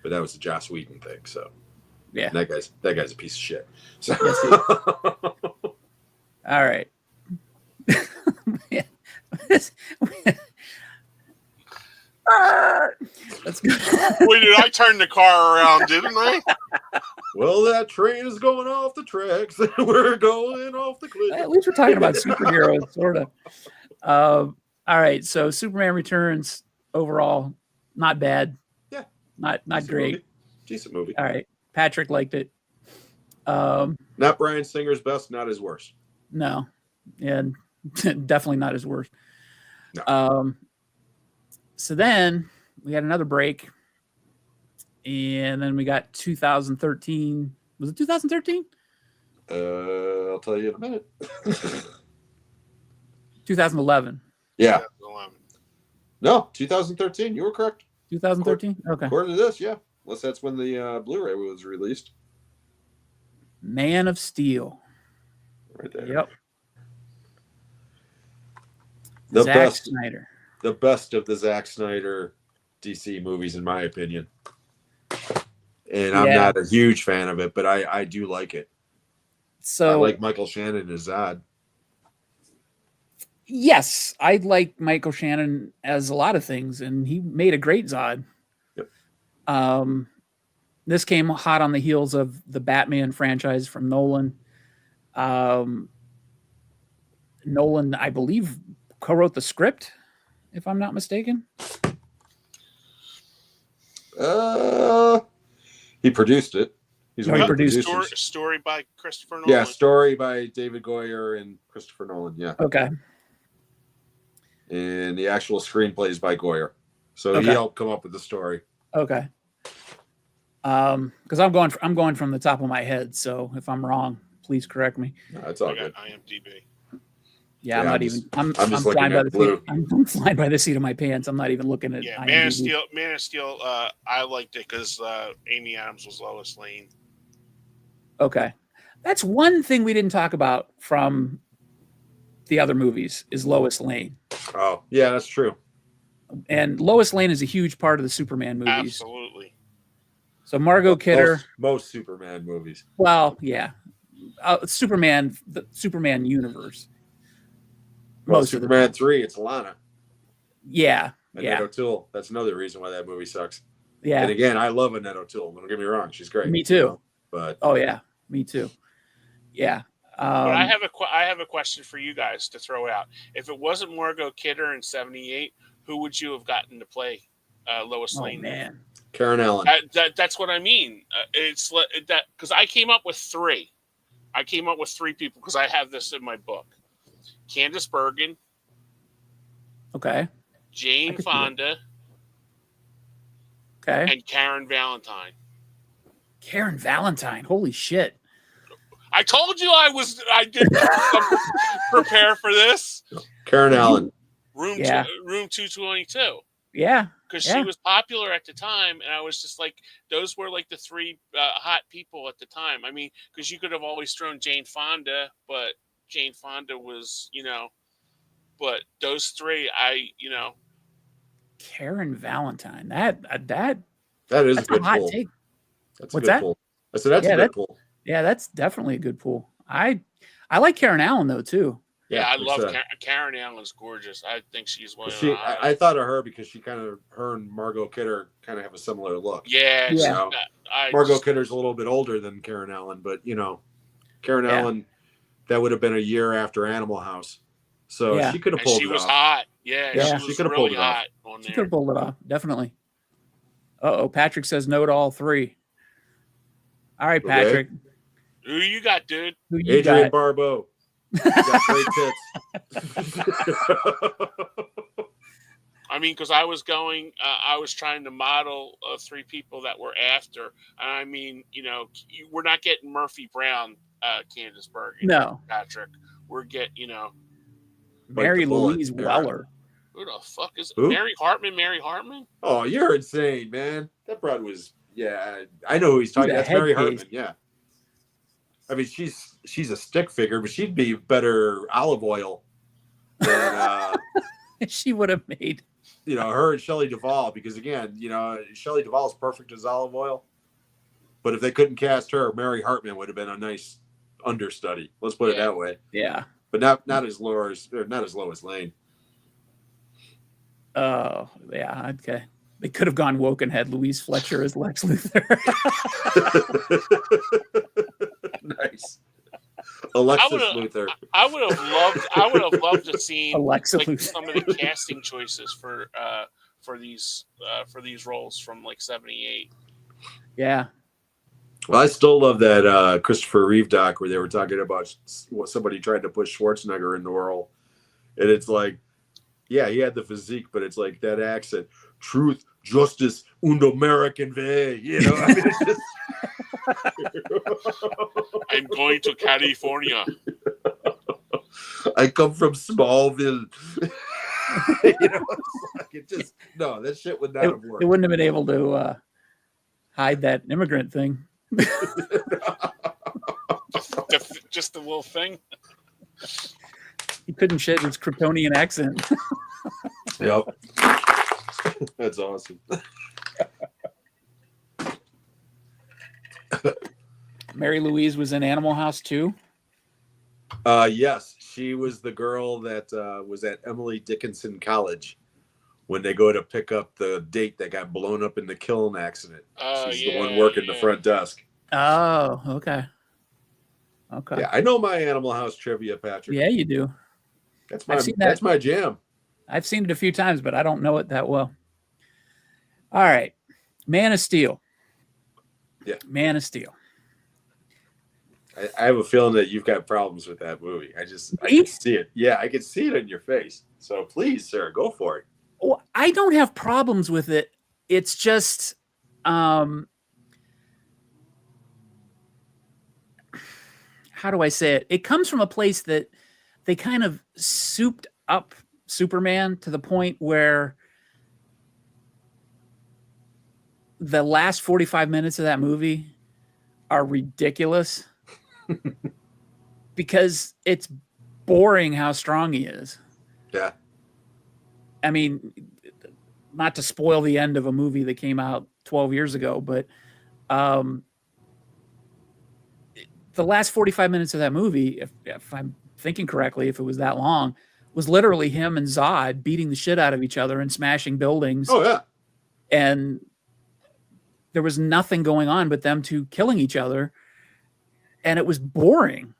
But that was the Joss Whedon thing. So yeah, that guy's a piece of shit. So. All right. That's good. Wait, did I turn the car around, didn't I? Well, that train is going off the tracks. We're going off the cliff. At least we're talking about superheroes, sort of. All right, so Superman Returns overall, not bad. Yeah, not decent great. Movie. Decent movie. All right, Patrick liked it. Not Bryan Singer's best, not his worst. No, and definitely not his worst. No. So then we had another break, and then we got 2013. Was it 2013? I'll tell you in a minute. 2011. Yeah. No, 2013. You were correct. 2013? Okay. According to this, yeah. Unless that's when the Blu-ray was released. Man of Steel. Right there. Yep. The Zack Snyder. The best of the Zack Snyder DC movies, in my opinion. And I'm not a huge fan of it, but I do like it. So I like Michael Shannon as Zod. Yes, I like Michael Shannon as a lot of things, and he made a great Zod. Yep. This came hot on the heels of the Batman franchise from Nolan. Nolan, I believe, co-wrote the script, if I'm not mistaken. He produced it. He's one of the producers. Story by Christopher Nolan. Yeah, story by David Goyer and Christopher Nolan. Yeah. Okay. And the actual screenplay is by Goyer, so he helped come up with the story. Okay. Because I'm going from the top of my head, so if I'm wrong, please correct me. No, it's all good. IMDb. Yeah, I'm just flying by the I'm flying by the seat of my pants. I'm not even looking at. Yeah, IMDb. Man of Steel. I liked it because Amy Adams was Lois Lane. Okay, that's one thing we didn't talk about from the other movies is Lois Lane. Oh, yeah, that's true. And Lois Lane is a huge part of the Superman movies. Absolutely. So Margot Kidder. Most Superman movies. Well, yeah, the Superman universe. Well, Superman 3, it's Lana. Yeah. Annette O'Toole. That's another reason why that movie sucks. Yeah. And again, I love Annette O'Toole. Don't get me wrong. She's great. Me too. But oh, yeah. Me too. Yeah. But I have a question for you guys to throw out. If it wasn't Margot Kidder in '78, who would you have gotten to play Lois Lane? Man, Karen Allen. That's what I mean. It's that because I came up with three. I came up with three people because I have this in my book: Candice Bergen, okay, Jane Fonda, okay, and Karen Valentine. Karen Valentine. Holy shit! I told you I did prepare for this. Karen Allen. Room 222. Yeah, because she was popular at the time, and I was just like, those were like the three hot people at the time. I mean, because you could have always thrown Jane Fonda, but Jane Fonda was, but those three, Karen Valentine. That is a good hot pull. take. That's What's a good that? pull. I said that's a good pull. Yeah, that's definitely a good pull. I like Karen Allen though too. Yeah, I love Karen Allen's gorgeous. I think she's one of I thought of her because her and Margot Kidder kind of have a similar look. Yeah. Margot Kidder's a little bit older than Karen Allen, but Karen Allen, that would have been a year after Animal House, so she could have pulled it off. She was hot. Yeah, she could have really pulled it off. She could have pulled it off, definitely. Patrick says no to all three. All right, Patrick. Okay. Who you got, dude? Adrienne Barbeau. Got great tits. I mean, because I was trying to model three people that were after. I mean, we're not getting Murphy Brown, Candice Bergen. No. Patrick. We're getting, Mary Louise Weller. Who the fuck is Mary Hartman? Mary Hartman? Oh, you're insane, man. That broad was, I know who he's talking. That's Mary Hartman, yeah. I mean, she's a stick figure, but she'd be better olive oil than she would have made. Her and Shelley Duvall, because again, Shelley Duvall is perfect as olive oil. But if they couldn't cast her, Mary Hartman would have been a nice understudy. Let's put it that way. Yeah. But not as Lois Lane. Oh, yeah, okay. They could have gone woke and had Louise Fletcher as Lex Luthor. Nice. Alexis Luthor. I would have loved to see some of the casting choices for these roles from like '78. Yeah. Well, I still love that Christopher Reeve doc where they were talking about somebody tried to push Schwarzenegger in the role, and it's like, yeah, he had the physique, but it's like that accent, truth, justice, and American way. I mean, it's just. I'm going to California. I come from Smallville. That shit would not have worked. They wouldn't have been able to hide that immigrant thing. just the little thing. He couldn't shed his Kryptonian accent. Yep. That's awesome. Mary Louise was in Animal House too? Yes. She was the girl that was at Emily Dickinson College when they go to pick up the date that got blown up in the kiln accident. She's the one working the front desk. Oh, okay. Okay. Yeah, I know my Animal House trivia, Patrick. Yeah, you do. That's my jam. I've seen it a few times, but I don't know it that well. All right. Man of Steel. Yeah. Man of Steel. I have a feeling that you've got problems with that movie. I can see it. Yeah, I can see it in your face. So please, sir, go for it. Well, I don't have problems with it. It's just, how do I say it? It comes from a place that they kind of souped up Superman to the point where the last 45 minutes of that movie are ridiculous because it's boring how strong he is. Yeah. I mean, not to spoil the end of a movie that came out 12 years ago, but the last 45 minutes of that movie, if I'm thinking correctly, if it was that long, was literally him and Zod beating the shit out of each other and smashing buildings. Oh, yeah. And there was nothing going on but them two killing each other. And it was boring.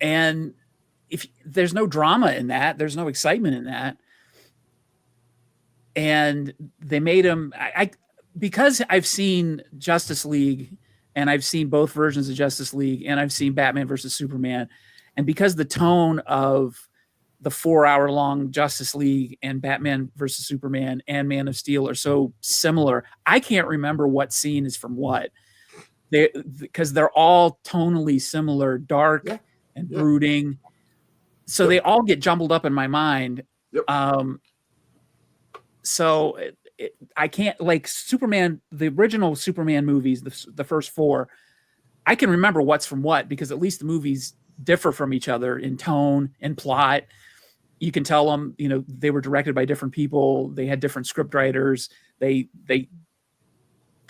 And if there's no drama in that, there's no excitement in that. And they made him, because I've seen Justice League and I've seen both versions of Justice League and I've seen Batman versus Superman. And because the tone of the 4-hour long Justice League and Batman versus Superman and Man of Steel are so similar, I can't remember what scene is from what. Because they're all tonally similar, dark and brooding. So they all get jumbled up in my mind. So I can't, like Superman, the original Superman movies, the first 4, I can remember what's from what, because at least the movies differ from each other in tone and plot. You can tell them, they were directed by different people. They had different script writers. They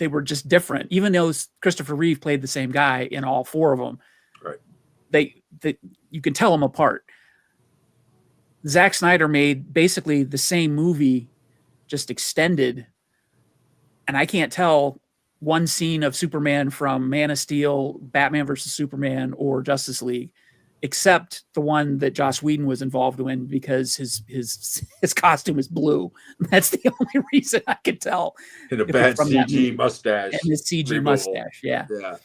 were just different, even though Christopher Reeve played the same guy in all 4 of them. Right. You can tell them apart. Zack Snyder made basically the same movie, just extended, and I can't tell one scene of Superman from Man of Steel, Batman versus Superman, or Justice League, except the one that Joss Whedon was involved in, because his costume is blue. That's the only reason I could tell. And a bad CG mustache. And his CG removal. Mustache, yeah. Yeah.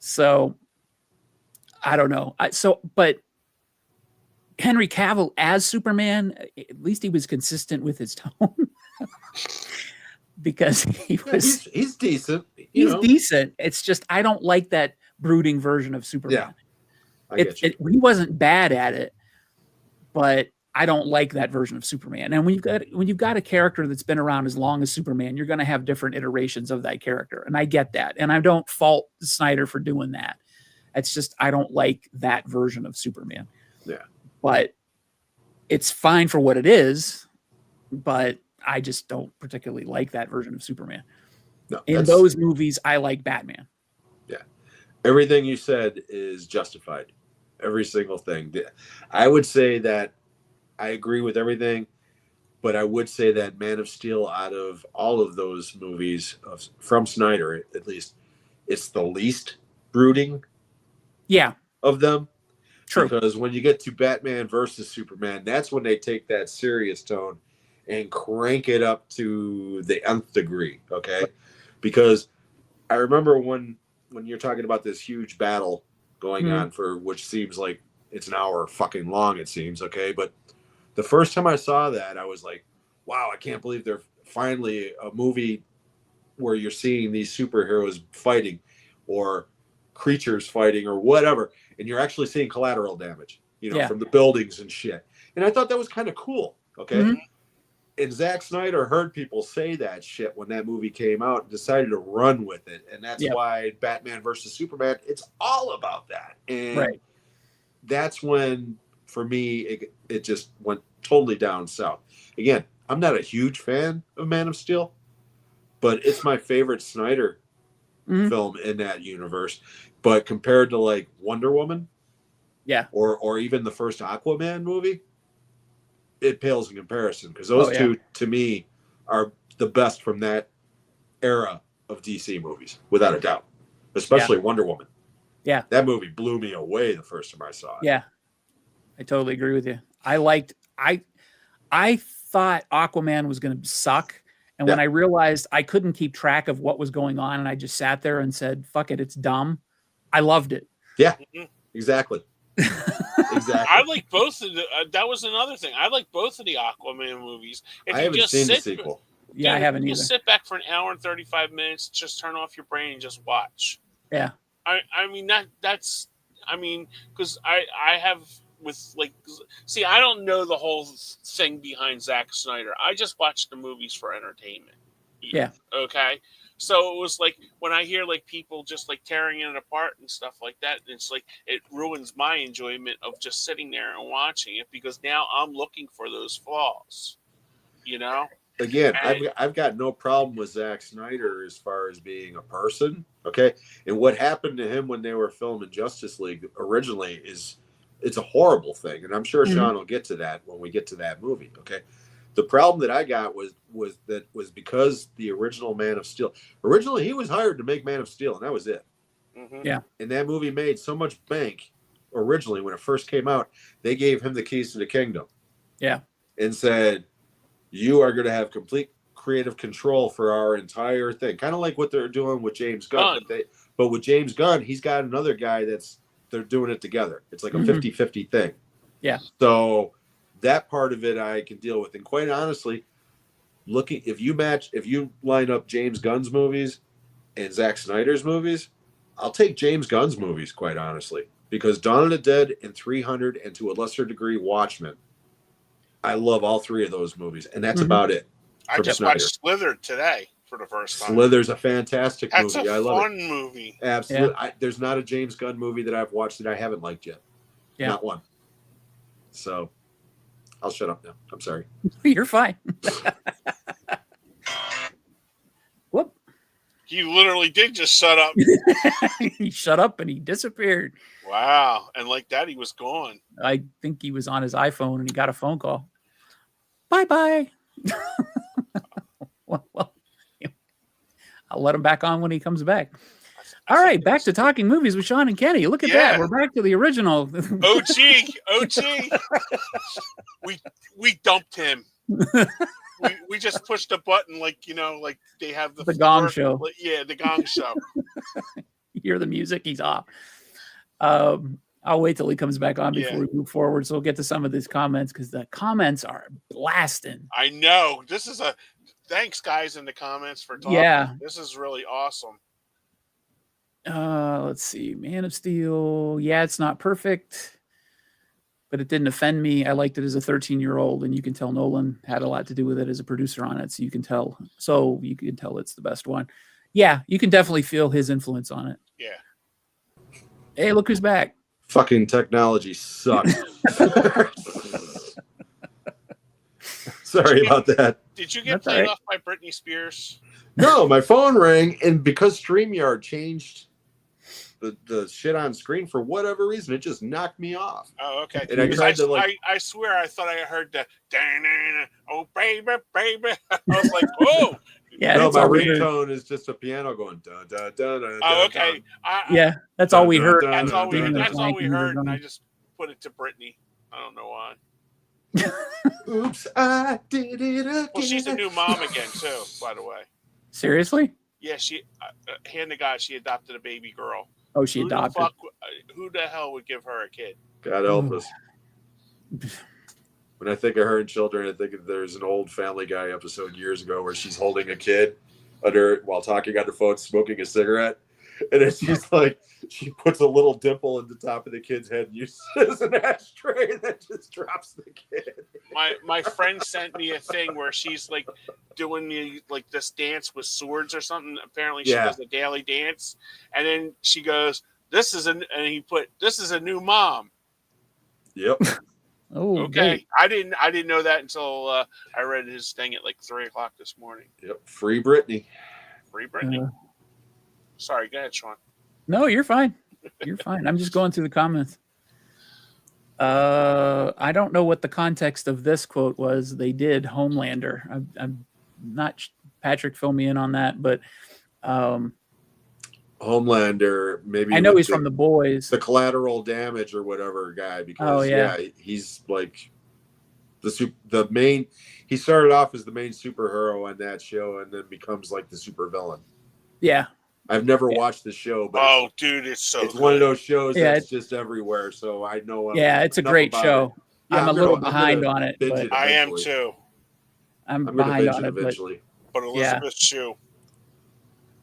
So I don't know. But Henry Cavill as Superman, at least he was consistent with his tone. Because he's decent. He's decent. It's just I don't like that brooding version of Superman. Yeah, he wasn't bad at it, but I don't like that version of Superman. And when you've got a character that's been around as long as Superman, you're going to have different iterations of that character, and I get that. And I don't fault Snyder for doing that. It's just I don't like that version of Superman. Yeah. But it's fine for what it is, but I just don't particularly like that version of Superman. No, in those movies, I like Batman. Yeah. Everything you said is justified. Every single thing. I would say that I agree with everything, but I would say that Man of Steel, out of all of those movies from Snyder, at least, it's the least brooding of them. True. Because when you get to Batman versus Superman, that's when they take that serious tone and crank it up to the nth degree, okay? Because I remember when you're talking about this huge battle going on for which seems like it's an hour fucking long, it seems, okay? But the first time I saw that, I was like, wow, I can't believe they're finally a movie where you're seeing these superheroes fighting or creatures fighting or whatever, and you're actually seeing collateral damage, from the buildings and shit. And I thought that was kind of cool, okay? Mm-hmm. And Zack Snyder heard people say that shit when that movie came out and decided to run with it. And that's why Batman versus Superman, it's all about that. And that's when, for me, it just went totally down south. Again, I'm not a huge fan of Man of Steel, but it's my favorite Snyder film in that universe. But compared to like Wonder Woman, or even the first Aquaman movie, it pales in comparison, because those two to me are the best from that era of DC movies, without a doubt. Especially Wonder Woman. Yeah, that movie blew me away the first time I saw it. Yeah, I totally agree with you. I thought Aquaman was going to suck. And when I realized I couldn't keep track of what was going on, and I just sat there and said, fuck it, it's dumb, I loved it. Yeah, exactly. Exactly. I like both of the. That was another thing. I like both of the Aquaman movies. I haven't seen the sequel. Yeah, I haven't either. Just sit back for an hour and 35 minutes, just turn off your brain and just watch. Yeah. I mean, that's, I mean, because I have with like, see, I don't know the whole thing behind Zack Snyder. I just watch the movies for entertainment. Yeah. Okay. So it was like when I hear like people just like tearing it apart and stuff like that, it's like it ruins my enjoyment of just sitting there and watching it, because now I'm looking for those flaws, Again, I've got no problem with Zack Snyder as far as being a person, okay? And what happened to him when they were filming Justice League originally it's a horrible thing, and I'm sure Sean will get to that when we get to that movie, okay? The problem that I got was because the original Man of Steel. Originally, he was hired to make Man of Steel, and that was it. Yeah. And that movie made so much bank originally when it first came out, they gave him the keys to the kingdom. Yeah. And said, you are going to have complete creative control for our entire thing. Kind of like what they're doing with James Gunn. But with James Gunn, he's got another guy they're doing it together. It's like a 50-50 thing. Yeah. So that part of it I can deal with. And quite honestly, if you line up James Gunn's movies and Zack Snyder's movies, I'll take James Gunn's movies, quite honestly, because Dawn of the Dead and 300 and to a lesser degree Watchmen, I love all three of those movies, and that's about it. I just watched Slither today for the first time. Slither's a fantastic movie. That's I a love fun movie. Absolutely. Yeah. There's not a James Gunn movie that I've watched that I haven't liked yet. Yeah. Not one. So I'll shut up now. I'm sorry. You're fine. Whoop. He literally did just shut up. He shut up and he disappeared. Wow. And like that, he was gone. I think he was on his iPhone and he got a phone call. Bye-bye. well, I'll let him back on when he comes back. All right, back to talking movies with Sean and Kenny. Look at that. We're back to the original. OG. We dumped him. We just pushed a button like they have the Gong Show. Yeah, the Gong Show. You hear the music, he's off. I'll wait till he comes back on before we move forward. So we'll get to some of these comments because the comments are blasting. I know. This is thanks, guys, in the comments for talking. Yeah. This is really awesome. Let's see. Man of Steel. Yeah, it's not perfect, but it didn't offend me. I liked it as a 13-year-old, and you can tell Nolan had a lot to do with it as a producer on it. So you can tell it's the best one. Yeah, you can definitely feel his influence on it. Yeah. Hey, look who's back. Fucking technology sucks. Sorry about that. Did you get played off by Britney Spears? No, my phone rang, and because StreamYard changed the shit on screen for whatever reason, it just knocked me off. Oh, okay. And I swear I thought I heard the oh baby, baby. I was like, oh. Yeah, no, my ringtone is just a piano going da da da da. Oh, okay. That's all we heard. That's all we heard, and I just put it to Britney. I don't know why. Oops, I did it again. Well, she's a new mom again too, by the way. Seriously? Yeah, she. Hand to God, she adopted a baby girl. Oh, she adopted. Who the hell would give her a kid? God help us. When I think of her and children, I think there's an old Family Guy episode years ago where she's holding a kid while talking on the phone, smoking a cigarette. And then she's like, she puts a little dimple in the top of the kid's head and uses it as an ashtray and then just drops the kid. My friend sent me a thing where she's like doing this dance with swords or something. Apparently she does a daily dance. And then she goes, this is a new mom. Yep. Oh, okay. Great. I didn't know that until I read his thing at like 3:00 this morning. Yep. Free Britney. Free Britney. Sorry, go ahead, Sean. No, you're fine. You're fine. I'm just going through the comments. I don't know what the context of this quote was. They did Homelander. I'm not. Patrick, fill me in on that, but Homelander. Maybe I know he's from The Boys, the Collateral Damage or whatever guy. Because he's like the main. He started off as the main superhero on that show, and then becomes like the supervillain. Yeah. I've never watched the show, but dude, it's good. One of those shows that's just everywhere. So I know. It's a great show. I'm a little behind on it, but I am too. I'm behind on it eventually. But Elizabeth Shue.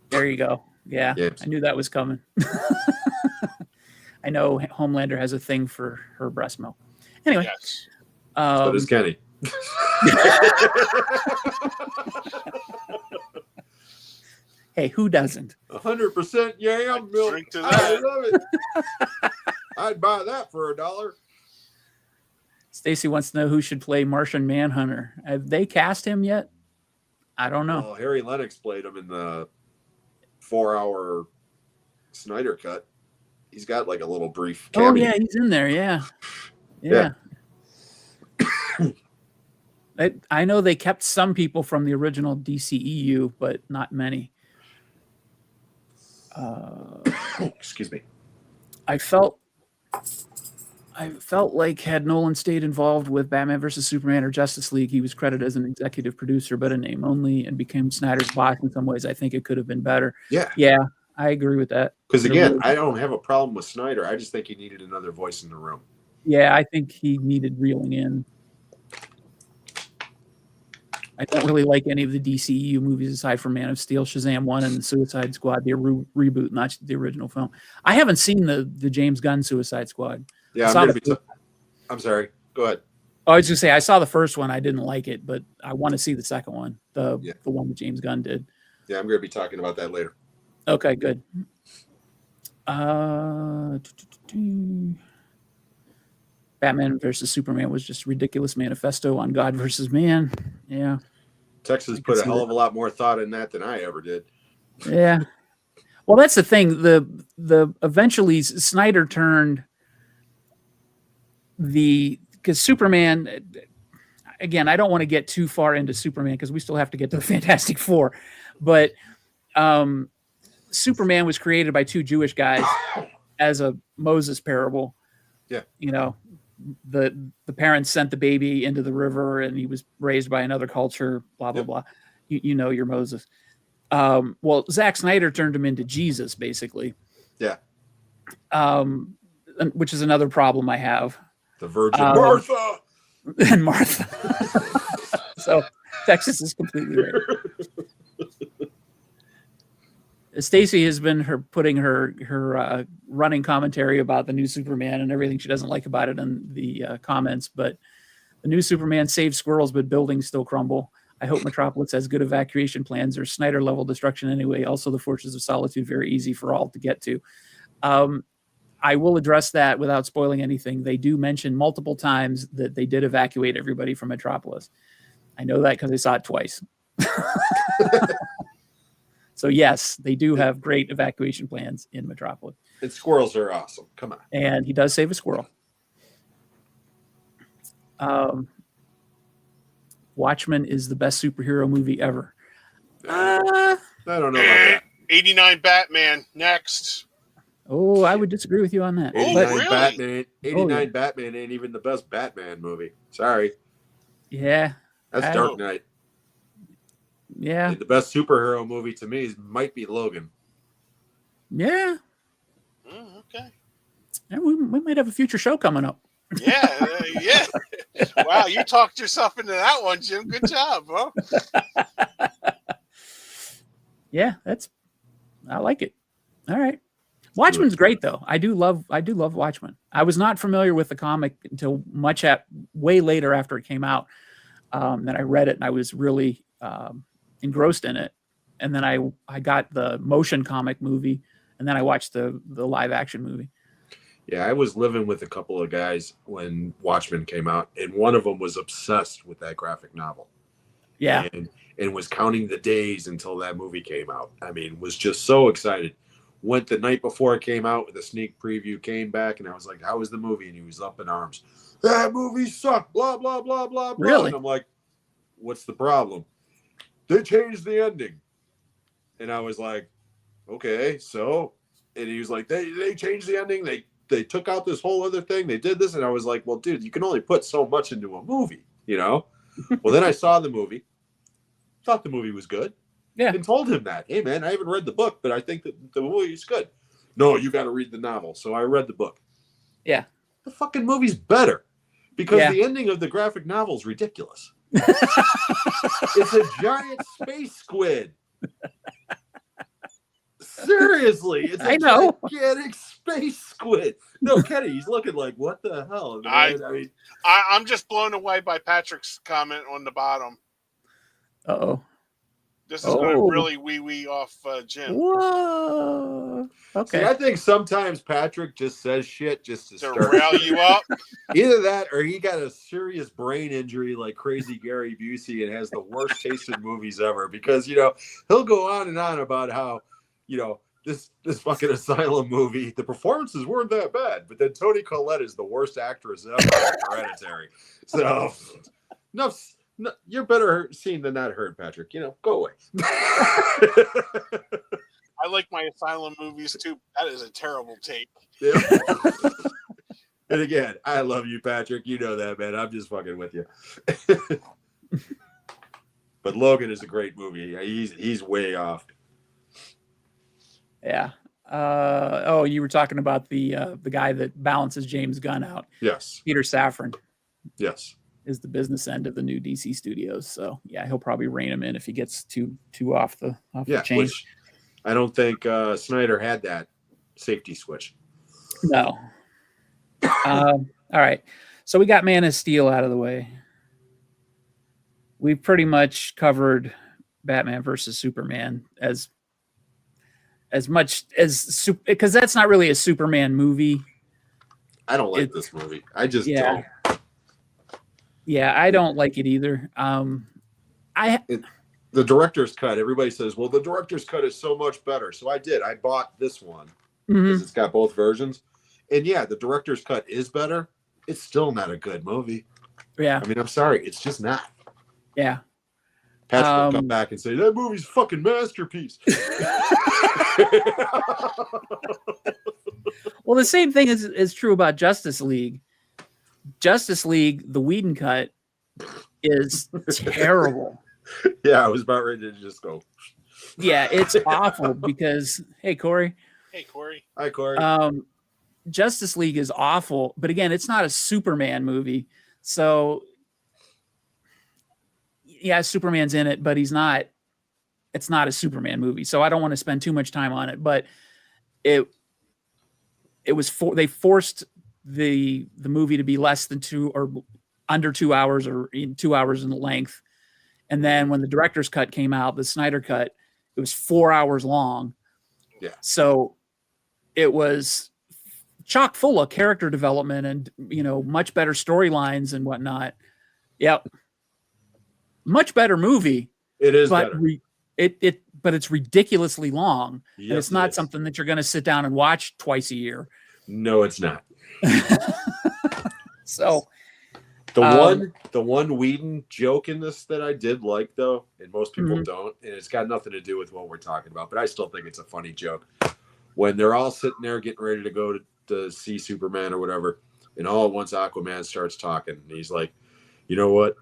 There you go. Yeah, I knew that was coming. I know Homelander has a thing for her breast milk. Anyway, so does Kenny. Hey, who doesn't? 100% yam milk. I love it. I'd buy that for $1. Stacy wants to know who should play Martian Manhunter. Have they cast him yet? I don't know. Well, Harry Lennox played him in the 4-hour Snyder cut. He's got like a little brief cameo. Oh, yeah, he's in there. Yeah. I know they kept some people from the original DCEU, but not many. Excuse me. I felt I felt like had Nolan stayed involved with Batman versus Superman or Justice League, he was credited as an executive producer, but a name only, and became Snyder's boss in some ways. I think it could have been better. Yeah. Yeah, I agree with that. Because again, I don't have a problem with Snyder. I just think he needed another voice in the room. Yeah, I think he needed reeling in. I don't really like any of the DCEU movies aside from Man of Steel, Shazam 1, and the Suicide Squad, the reboot, not the original film. I haven't seen the James Gunn Suicide Squad. Yeah, I'm sorry. Go ahead. I was going to say, I saw the first one. I didn't like it, but I want to see the second one, the one that James Gunn did. Yeah, I'm going to be talking about that later. Okay, good. Batman versus Superman was just a ridiculous manifesto on God versus man. Yeah. Texas put a hell of a lot more thought in that than I ever did. Yeah. Well, that's the thing. The eventually Snyder turned because Superman, again, I don't want to get too far into Superman because we still have to get to the Fantastic Four, but Superman was created by two Jewish guys as a Moses parable. Yeah. You know, the parents sent the baby into the river and he was raised by another culture, blah, blah, blah. You know, you're Moses. Well, Zack Snyder turned him into Jesus, basically. Yeah. Which is another problem I have. The Virgin Martha. And Martha. So Texas is completely right. Stacey has been putting her running commentary about the new Superman and everything she doesn't like about it in the comments. But the new Superman saves squirrels, but buildings still crumble. I hope Metropolis has good evacuation plans or Snyder level destruction anyway. Also, the Fortress of Solitude, very easy for all to get to. I will address that without spoiling anything. They do mention multiple times that they did evacuate everybody from Metropolis. I know that because I saw it twice. So yes, they do have great evacuation plans in Metropolis. And squirrels are awesome. Come on. And he does save a squirrel. Watchmen is the best superhero movie ever. I don't know about that. 89 Batman next. Oh, I would disagree with you on that. 89 really? Batman. 89 Batman ain't even the best Batman movie. Sorry. Yeah. That's Dark Knight. Yeah. And the best superhero movie to me might be Logan. Yeah. Okay. Yeah, we might have a future show coming up. Yeah. Yeah. Wow, you talked yourself into that one, Jim. Good job, bro. Yeah, I like it. All right. Watchmen's great though. I do love Watchmen. I was not familiar with the comic until way later after it came out. Then I read it and I was really engrossed in it. And then I got the motion comic movie and then I watched the live action movie. Yeah, I was living with a couple of guys when Watchmen came out, and one of them was obsessed with that graphic novel. Yeah. And was counting the days until that movie came out. I mean, was just so excited. Went the night before it came out with a sneak preview, came back, and I was like, how was the movie? And he was up in arms. That movie sucked, blah, blah, blah, blah, blah. Really? And I'm like, what's the problem? They changed the ending. And I was like, okay, so. And he was like, they changed the ending. They took out this whole other thing. They did this. And I was like, well, dude, you can only put so much into a movie, you know? Well, then I saw the movie. Thought the movie was good. Yeah. And told him that, hey, man, I haven't read the book, but I think that the movie is good. No, you got to read the novel. So I read the book. Yeah. The fucking movie's better because the ending of the graphic novel is ridiculous. It's a giant space squid. Seriously, it's a gigantic space squid. No, Kenny, he's looking like, what the hell? I'm just blown away by Patrick's comment on the bottom. Uh-oh. This is going to really wee off Jim. Whoa. Okay. See, I think sometimes Patrick just says shit just to start. Rile you up. Either that or he got a serious brain injury like crazy Gary Busey and has the worst taste in movies ever because, you know, he'll go on and on about how, you know, this fucking Asylum movie, the performances weren't that bad, but then Toni Collette is the worst actress ever in Hereditary. So, no, you're better seen than not heard, Patrick. You know, go away. I like my Asylum movies too. That is a terrible take. Yeah. And again, I love you, Patrick. You know that, man. I'm just fucking with you. But Logan is a great movie. He's way off. Yeah. Oh, you were talking about the guy that balances James Gunn out. Yes. Peter Safran. Yes. Is the business end of the new DC studios. So yeah, he'll probably rein him in if he gets too off the chain. Which I don't think Snyder had that safety switch. No. All right. So we got Man of Steel out of the way. We've pretty much covered Batman versus Superman as much as because that's not really a Superman movie. I don't like this movie. I just don't. Yeah, I don't like it either. The director's cut. Everybody says, "Well, the director's cut is so much better." So I did. I bought this one because it's got both versions. And yeah, the director's cut is better. It's still not a good movie. Yeah. I mean, I'm sorry, it's just not. Yeah. Patrick will come back and say that movie's fucking masterpiece. Well, the same thing is true about Justice League. Justice League, the Whedon cut, is terrible. Yeah, I was about ready to just go. Yeah, it's awful because hey, Corey. Hey, Corey. Hi, Corey. Justice League is awful, but again, it's not a Superman movie. So yeah, Superman's in it, but it's not a Superman movie. So I don't want to spend too much time on it, but they forced the movie to be less than 2 or under 2 hours or 2 hours in length. And then when the director's cut came out, the Snyder cut, it was 4 hours long. Yeah. So it was chock full of character development and, much better storylines and whatnot. Yep. Much better movie. It is but better. But it's ridiculously long. Yes, and it's not something that you're going to sit down and watch twice a year. No, it's not. So the one Whedon joke in this that I did like though, and most people don't, and it's got nothing to do with what we're talking about, but I still think it's a funny joke. When they're all sitting there getting ready to go to see Superman or whatever, and all at once Aquaman starts talking, and he's like, "You know what?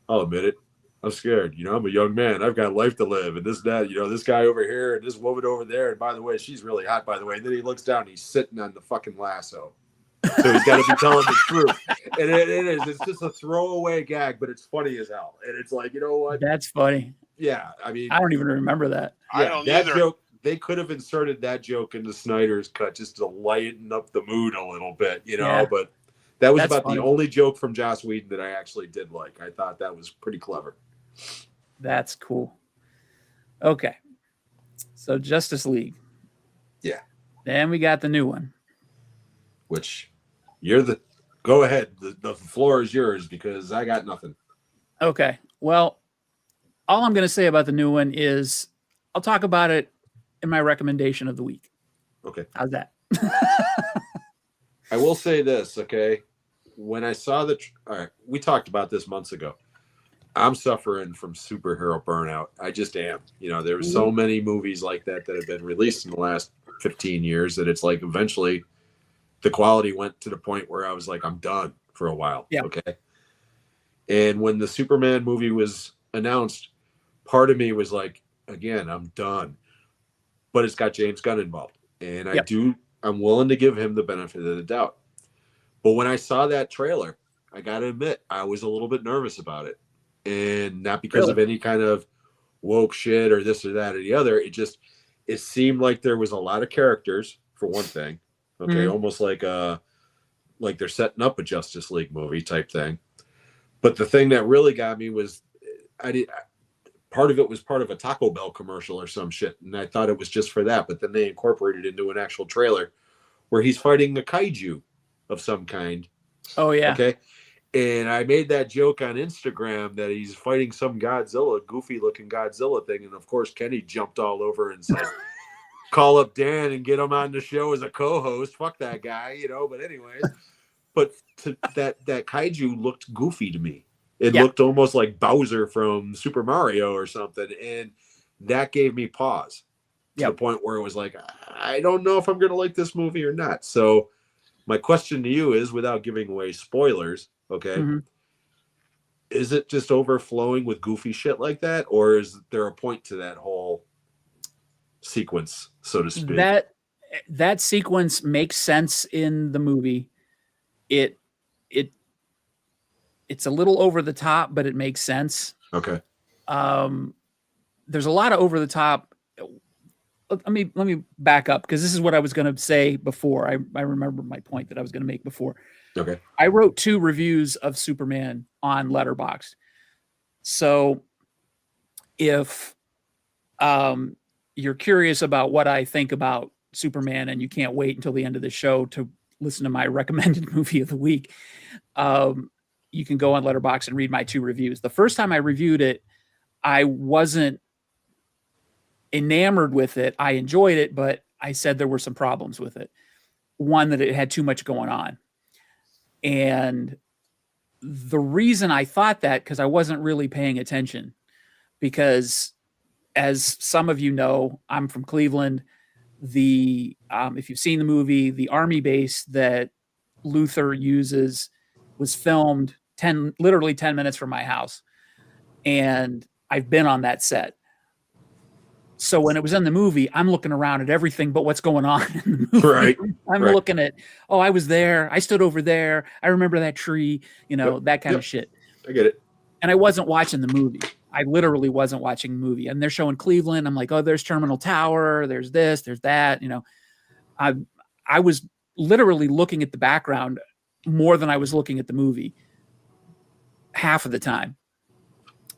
I'll admit it. I'm scared. I'm a young man. I've got life to live, and this, that, this guy over here, and this woman over there, and by the way, she's really hot, by the way." And then he looks down, and he's sitting on the fucking lasso. So he's got to be telling the truth. And it is. It's just a throwaway gag, but it's funny as hell. And it's like, you know what? That's funny. Yeah. I mean, I don't even remember that. I don't that either. joke, they could have inserted that joke into Snyder's cut just to lighten up the mood a little bit, Yeah. But that was That's about funny. the only joke from Joss Whedon that I actually did like. I thought that was pretty clever. That's cool. Okay. So Justice League. Yeah. Then we got the new one. Which go ahead. The floor is yours because I got nothing. Okay. Well, all I'm going to say about the new one is I'll talk about it in my recommendation of the week. Okay. How's that? I will say this, okay? When I saw all right, we talked about this months ago. I'm suffering from superhero burnout. I just am. There were so many movies like that have been released in the last 15 years that it's like eventually the quality went to the point where I was like, I'm done for a while. Yeah. Okay. And when the Superman movie was announced, part of me was like, again, I'm done. But it's got James Gunn involved. And I'm willing to give him the benefit of the doubt. But when I saw that trailer, I got to admit, I was a little bit nervous about it. And not because of any kind of woke shit or this or that or the other. It seemed like there was a lot of characters, for one thing. Okay, almost like they're setting up a Justice League movie type thing. But the thing that really got me was part of it was part of a Taco Bell commercial or some shit, and I thought it was just for that. But then they incorporated it into an actual trailer where he's fighting a kaiju of some kind. Oh yeah. Okay. And I made that joke on Instagram that he's fighting some Godzilla, goofy looking Godzilla thing. And of course, Kenny jumped all over and said, call up Dan and get him on the show as a co-host. Fuck that guy, But anyways, that kaiju looked goofy to me. It looked almost like Bowser from Super Mario or something. And that gave me pause to the point where it was like, I don't know if I'm going to like this movie or not. So My question to you is, without giving away spoilers, okay, Mm-hmm. is it just overflowing with goofy shit like that, or is there a point to that whole sequence, so to speak? That sequence makes sense in the movie. It it it's a little over the top, but it makes sense. Okay. There's a lot of over the top. Let me back up, because this is what I was going to say before. I remember my point that I was going to make before. Okay. I wrote 2 reviews of Superman on Letterboxd. So if you're curious about what I think about Superman and you can't wait until the end of the show to listen to my recommended movie of the week, you can go on Letterboxd and read my 2 reviews. The first time I reviewed it, I wasn't enamored with it. I enjoyed it, but I said there were some problems with it. One, that it had too much going on. And the reason I thought that, because I wasn't really paying attention, because as some of you know, I'm from Cleveland. If you've seen the movie, the army base that Luthor uses was filmed literally 10 minutes from my house. And I've been on that set. So when it was in the movie, I'm looking around at everything but what's going on in the movie. Right. I'm looking at, oh, I was there. I stood over there. I remember that tree, that kind of shit. I get it. And I wasn't watching the movie. I literally wasn't watching the movie. And they're showing Cleveland. I'm like, oh, there's Terminal Tower. There's this, there's that. I was literally looking at the background more than I was looking at the movie half of the time.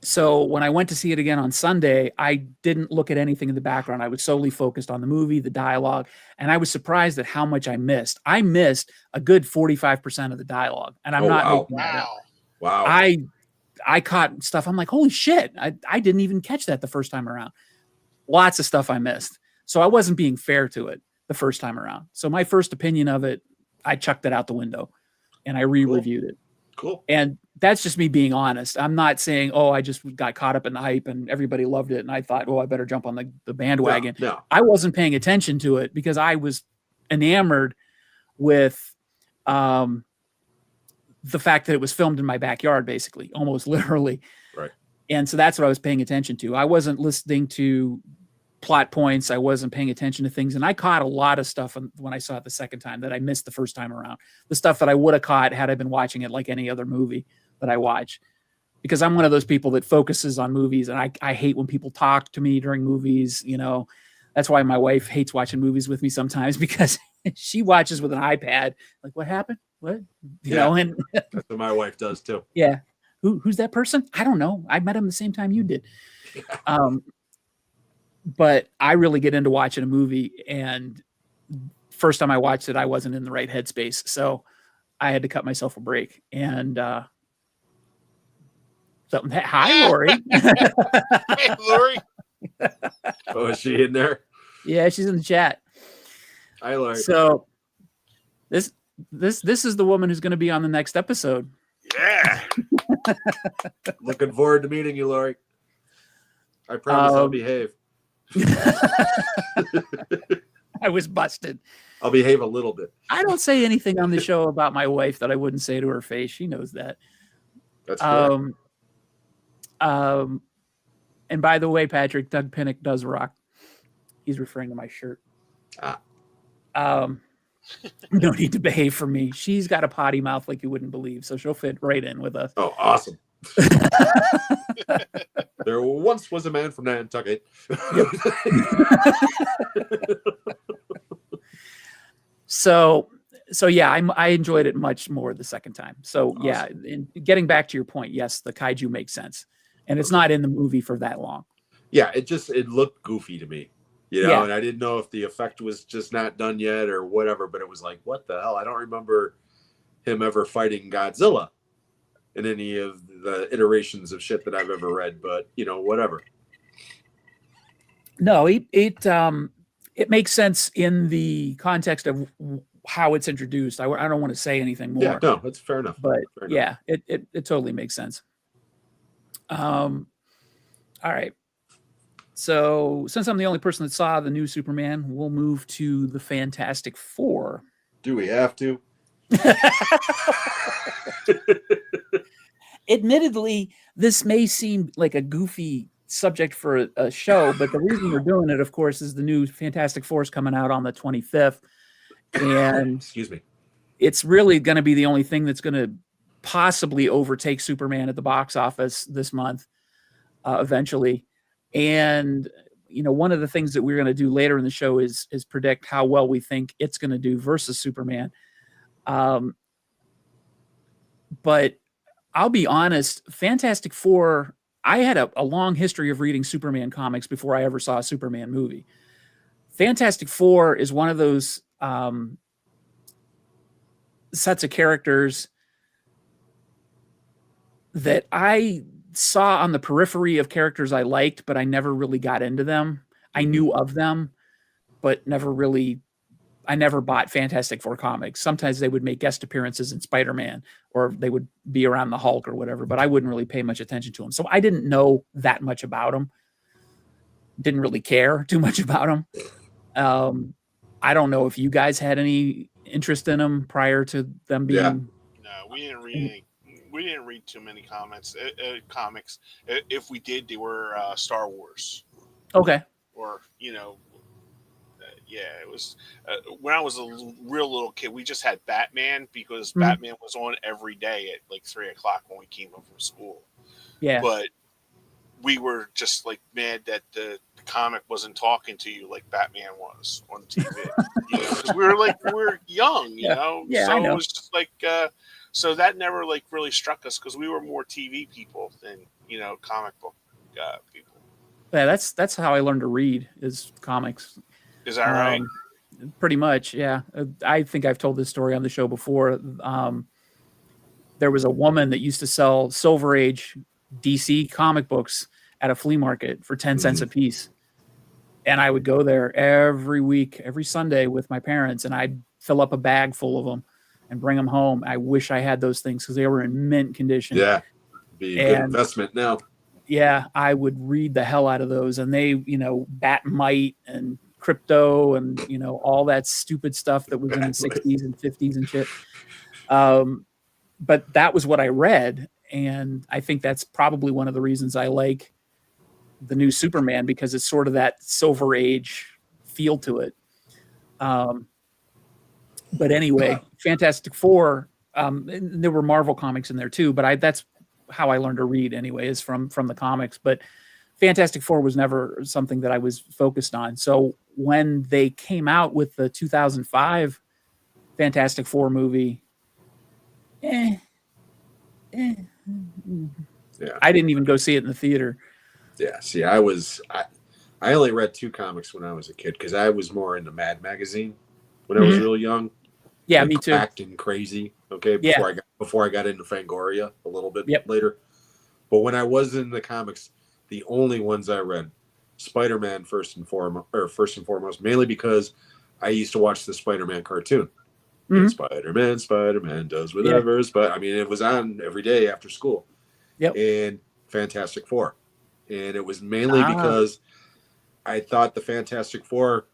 So when I went to see it again on Sunday, I didn't look at anything in the background. I was solely focused on the movie, the dialogue, and I was surprised at how much I missed. I missed a good 45% of the dialogue, and I'm not making that up. Wow. I caught stuff. I'm like, holy shit, I didn't even catch that the first time around. Lots of stuff I missed. So I wasn't being fair to it the first time around. So my first opinion of it, I chucked it out the window, and I re-reviewed it. Cool. And that's just me being honest. I'm not saying, oh, I just got caught up in the hype and everybody loved it, and I thought, oh, I better jump on the bandwagon. No. I wasn't paying attention to it because I was enamored with the fact that it was filmed in my backyard, basically, almost literally. Right. And so that's what I was paying attention to. I wasn't listening to plot points. I wasn't paying attention to things. And I caught a lot of stuff when I saw it the second time that I missed the first time around. The stuff that I would have caught had I been watching it like any other movie that I watch. Because I'm one of those people that focuses on movies, and I hate when people talk to me during movies. That's why my wife hates watching movies with me sometimes, because she watches with an iPad. Like, what happened? What? And that's what my wife does too. Yeah. Who's that person? I don't know. I met him the same time you did. But I really get into watching a movie, and first time I watched it, I wasn't in the right headspace. So I had to cut myself a break. And hi, Lori. Hey, Lori. Oh, is she in there? Yeah, she's in the chat. Hi, Lori. So this is the woman who's going to be on the next episode. Yeah. Looking forward to meeting you, Lori. I promise I'll behave. I was busted. I'll behave a little bit. I don't say anything on the show about my wife that I wouldn't say to her face. She knows that. That's fair. And by the way, Patrick, Doug Pinnick does rock. He's referring to my shirt. No need to behave for me. She's got a potty mouth like you wouldn't believe, so she'll fit right in with us. Oh, awesome. There once was a man from Nantucket. So yeah, I enjoyed it much more the second time. So awesome. Yeah, and getting back to your point, yes, the kaiju makes sense, and it's not in the movie for that long. Yeah, it looked goofy to me, and I didn't know if the effect was just not done yet or whatever. But it was like, what the hell? I don't remember him ever fighting Godzilla in any of the iterations of shit that I've ever read. But whatever. No, it makes sense in the context of how it's introduced. I don't want to say anything more. Yeah, no, that's fair enough. But yeah, it totally makes sense. All right. So since I'm the only person that saw the new Superman, we'll move to the Fantastic Four. Do we have to? Admittedly, this may seem like a goofy subject for a show, but the reason we're doing it, of course, is the new Fantastic Four is coming out on the 25th, and Excuse me. it's really going to be the only thing that's going to possibly overtake Superman at the box office this month, eventually. And one of the things that we're going to do later in the show is predict how well we think it's going to do versus Superman. But I'll be honest, Fantastic Four, I had a long history of reading Superman comics before I ever saw a Superman movie. Fantastic Four is one of those sets of characters that I saw on the periphery of characters I liked, but I never really got into them. I knew of them, but I never bought Fantastic Four comics. Sometimes they would make guest appearances in Spider-Man, or they would be around the Hulk or whatever, but I wouldn't really pay much attention to them. So I didn't know that much about them. Didn't really care too much about them. I don't know if you guys had any interest in them prior to them being. Yeah. No, we didn't read any. We didn't read too many comics. If we did, they were Star Wars. Okay. Or yeah, it was when I was a real little kid. We just had Batman because Batman was on every day at like 3:00 when we came home from school. Yeah. But we were just like mad that the comic wasn't talking to you like Batman was on the TV. Because we were young, Yeah, so I know. it was just like so that never like really struck us because we were more TV people than comic book people. Yeah, that's how I learned to read is comics. Is that right? Pretty much, yeah. I think I've told this story on the show before. There was a woman that used to sell Silver Age DC comic books at a flea market for 10 cents a piece. And I would go there every week, every Sunday with my parents, and I'd fill up a bag full of them and bring them home. I wish I had those things because they were in mint condition. Yeah, be a good investment now. Yeah, I would read the hell out of those. And they, Batmite and Crypto and, all that stupid stuff that was in the 60s and 50s and shit. But that was what I read. And I think that's probably one of the reasons I like the new Superman, because it's sort of that Silver Age feel to it. But anyway, Fantastic Four, and there were Marvel comics in there too, but that's how I learned to read anyway, is from the comics. But Fantastic Four was never something that I was focused on. So when they came out with the 2005 Fantastic Four movie, I didn't even go see it in the theater. Yeah, see, I only read 2 comics when I was a kid because I was more into Mad Magazine when I was real young. Yeah, me too. Acting crazy. Okay, before I got into Fangoria a little bit later. But when I was in the comics, the only ones I read, Spider-Man first and foremost, mainly because I used to watch the Spider-Man cartoon. Spider-Man does whatever. But I mean, it was on every day after school. Yep. And Fantastic Four. And it was mainly because I thought the Fantastic Four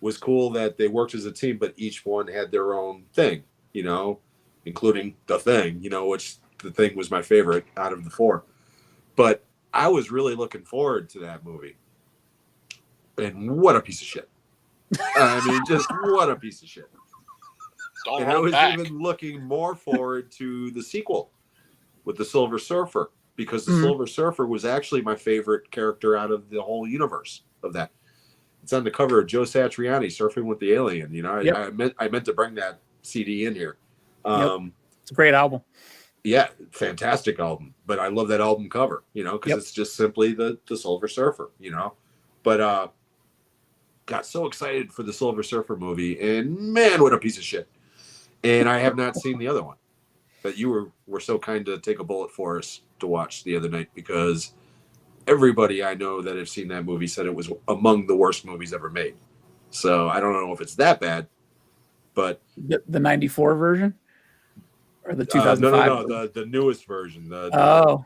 was cool that they worked as a team, but each one had their own thing, including the Thing, which the Thing was my favorite out of the 4. But I was really looking forward to that movie. And what a piece of shit. I mean, just what a piece of shit. And I was even looking more forward to the sequel with the Silver Surfer, because the Silver Surfer was actually my favorite character out of the whole universe of that. It's on the cover of Joe Satriani, Surfing with the Alien. I meant to bring that CD in here. It's a great album. Yeah, fantastic album. But I love that album cover, because it's just simply the Silver Surfer, But got so excited for the Silver Surfer movie, and man, what a piece of shit. And I have not seen the other one. But you were so kind to take a bullet for us to watch the other night, because everybody I know that have seen that movie said it was among the worst movies ever made. So I don't know if it's that bad, but the 94 version or the 2005? No, the newest version. The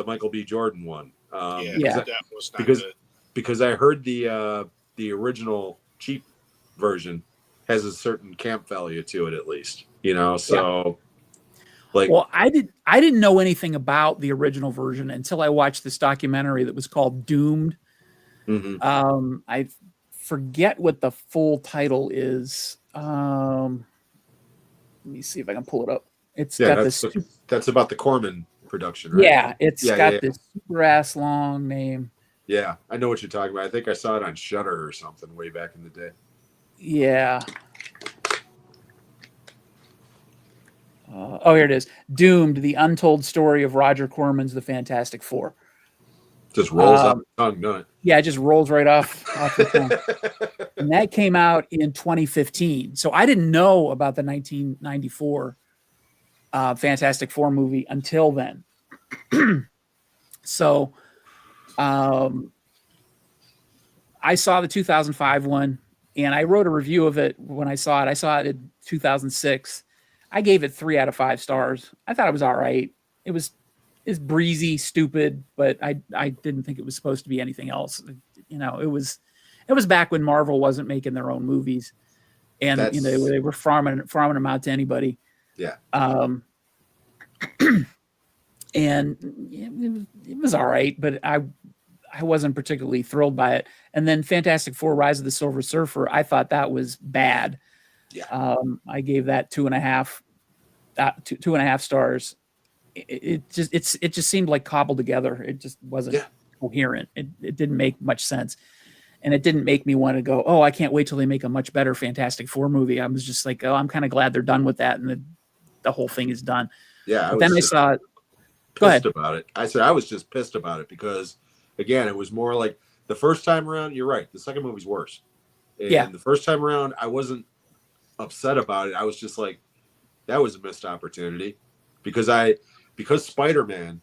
Michael B. Jordan one. That was not because good. Because I heard the original cheap version has a certain camp value to it, at least, you know. So, like, well, I didn't know anything about the original version until I watched this documentary that was called Doomed. I forget what the full title is. Let me see if I can pull it up. It's got this. That's about the Corman production, right? Yeah, it's got this super ass long name. Yeah, I know what you're talking about. I think I saw it on Shudder or something way back in the day. Yeah. Here it is. Doomed: The Untold Story of Roger Corman's The Fantastic Four. Just rolls off the tongue, doesn't it? Yeah, it just rolls right off the tongue. And that came out in 2015. So I didn't know about the 1994 Fantastic Four movie until then. So I saw the 2005 one, and I wrote a review of it when I saw it. I saw it in 2006. I gave it 3 out of 5 stars. I thought it was all right. It's breezy, stupid, but I didn't think it was supposed to be anything else. You know, it was back when Marvel wasn't making their own movies, and you know, they were farming them out to anybody. Yeah. And it was all right, but I wasn't particularly thrilled by it. And then Fantastic Four: Rise of the Silver Surfer, I thought that was bad. Yeah. I gave that 2.5 stars. It just seemed like cobbled together. It just wasn't coherent. It didn't make much sense. And it didn't make me want to go, oh, I can't wait till they make a much better Fantastic Four movie. I was just like, oh, I'm kind of glad they're done with that. And the whole thing is done. Yeah. But then I saw it. Go ahead. About it. I said I was just pissed about it because, again, it was more like the first time around. You're right. The second movie's worse. And the first time around, I wasn't upset about it. I was just like, that was a missed opportunity because Spider-Man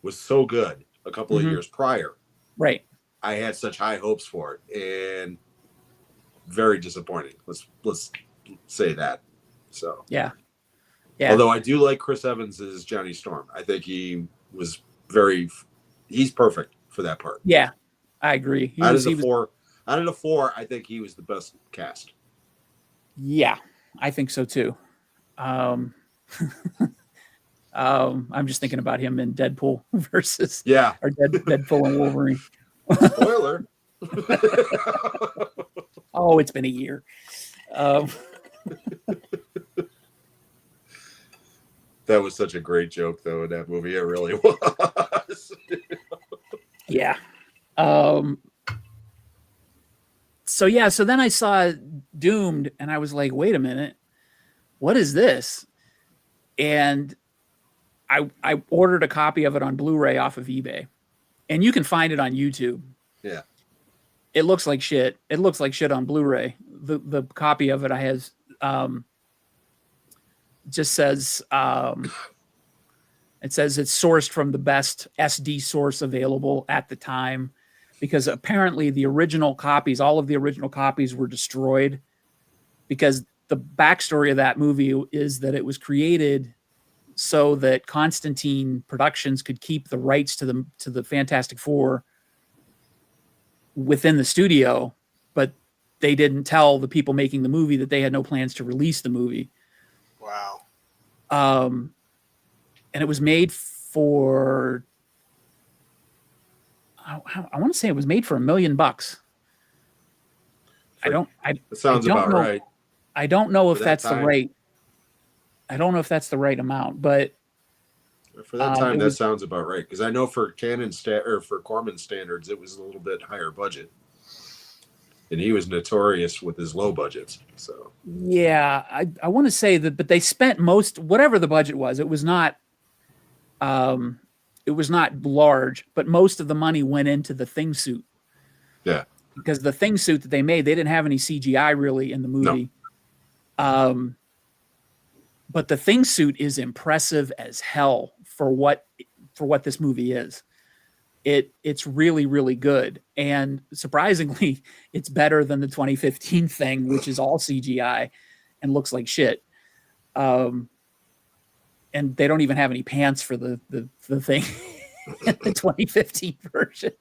was so good a couple of years prior. Right. I had such high hopes for it, and very disappointing. Let's say that. So yeah. Although I do like Chris Evans as Johnny Storm. I think he's perfect for that part. Yeah, I agree. Out of the four, I think he was the best cast. Yeah, I think so too. I'm just thinking about him in Deadpool versus Deadpool and Wolverine. Spoiler. Oh, it's been a year. That was such a great joke, though, in that movie. It really was. Yeah. So then I saw Doomed, and I was like, wait a minute, what is this? And I ordered a copy of it on Blu-ray off of eBay, and you can find it on YouTube. Yeah. It looks like shit. It looks like shit on Blu-ray. The copy of it I has just says it says it's sourced from the best SD source available at the time, because apparently the original copies, all of the original copies were destroyed, because the backstory of that movie is that it was created so that Constantine Productions could keep the rights to the Fantastic Four within the studio, but they didn't tell the people making the movie that they had no plans to release the movie. Wow. And it was made for, I want to say it was made for $1 million. That sounds about right. I don't know if that's the right. I don't know if that's the right amount, but for that time, that sounds about right. Because I know for for Corman standards, it was a little bit higher budget, and he was notorious with his low budgets. So yeah, I want to say that, but they spent whatever the budget was. It was not large, but most of the money went into the Thing suit. Yeah, because the Thing suit that they made, they didn't have any CGI really in the movie. No. But the Thing suit is impressive as hell for what this movie is. It's really, really good. And surprisingly, it's better than the 2015 Thing, which is all CGI and looks like shit. And they don't even have any pants for the Thing. in the 2015 version.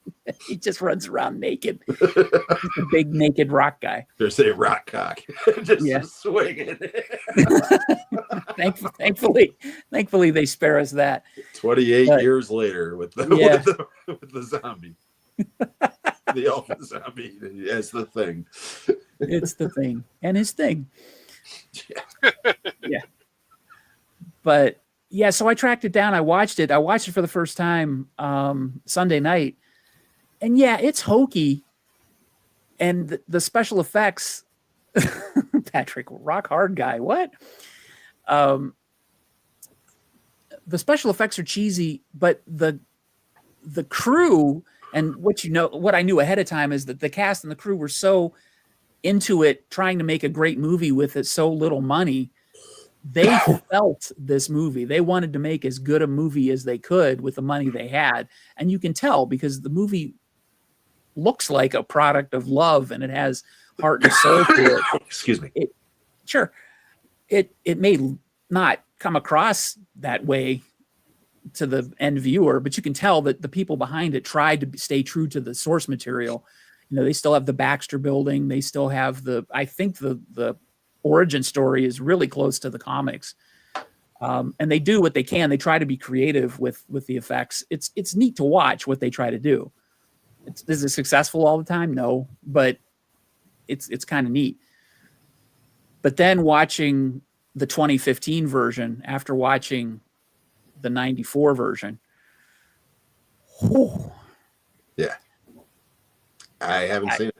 He just runs around naked. He's a big naked rock guy. There's a rock cock just swinging. Thankfully, they spare us that. 28 years later with the zombie. The alpha zombie as the thing. It's the thing. And his thing. Yeah. But yeah, so I tracked it down. I watched it. For the first time Sunday night. And yeah, it's hokey. And the special effects, Patrick, rock hard guy. What? The special effects are cheesy, but the crew and what I knew ahead of time is that the cast and the crew were so into it, trying to make a great movie with it, so little money. They felt this movie. They wanted to make as good a movie as they could with the money they had. And you can tell because the movie looks like a product of love and it has heart and soul to it. Excuse me. It may not come across that way to the end viewer, but you can tell that the people behind it tried to stay true to the source material. They still have the Baxter building. They still have I think the origin story is really close to the comics. And they do what they can. They try to be creative with the effects. It's neat to watch what they try to do. Is it successful all the time? No, but it's kind of neat. But then watching the 2015 version after watching the 94 version. Whew. Yeah. I haven't seen it.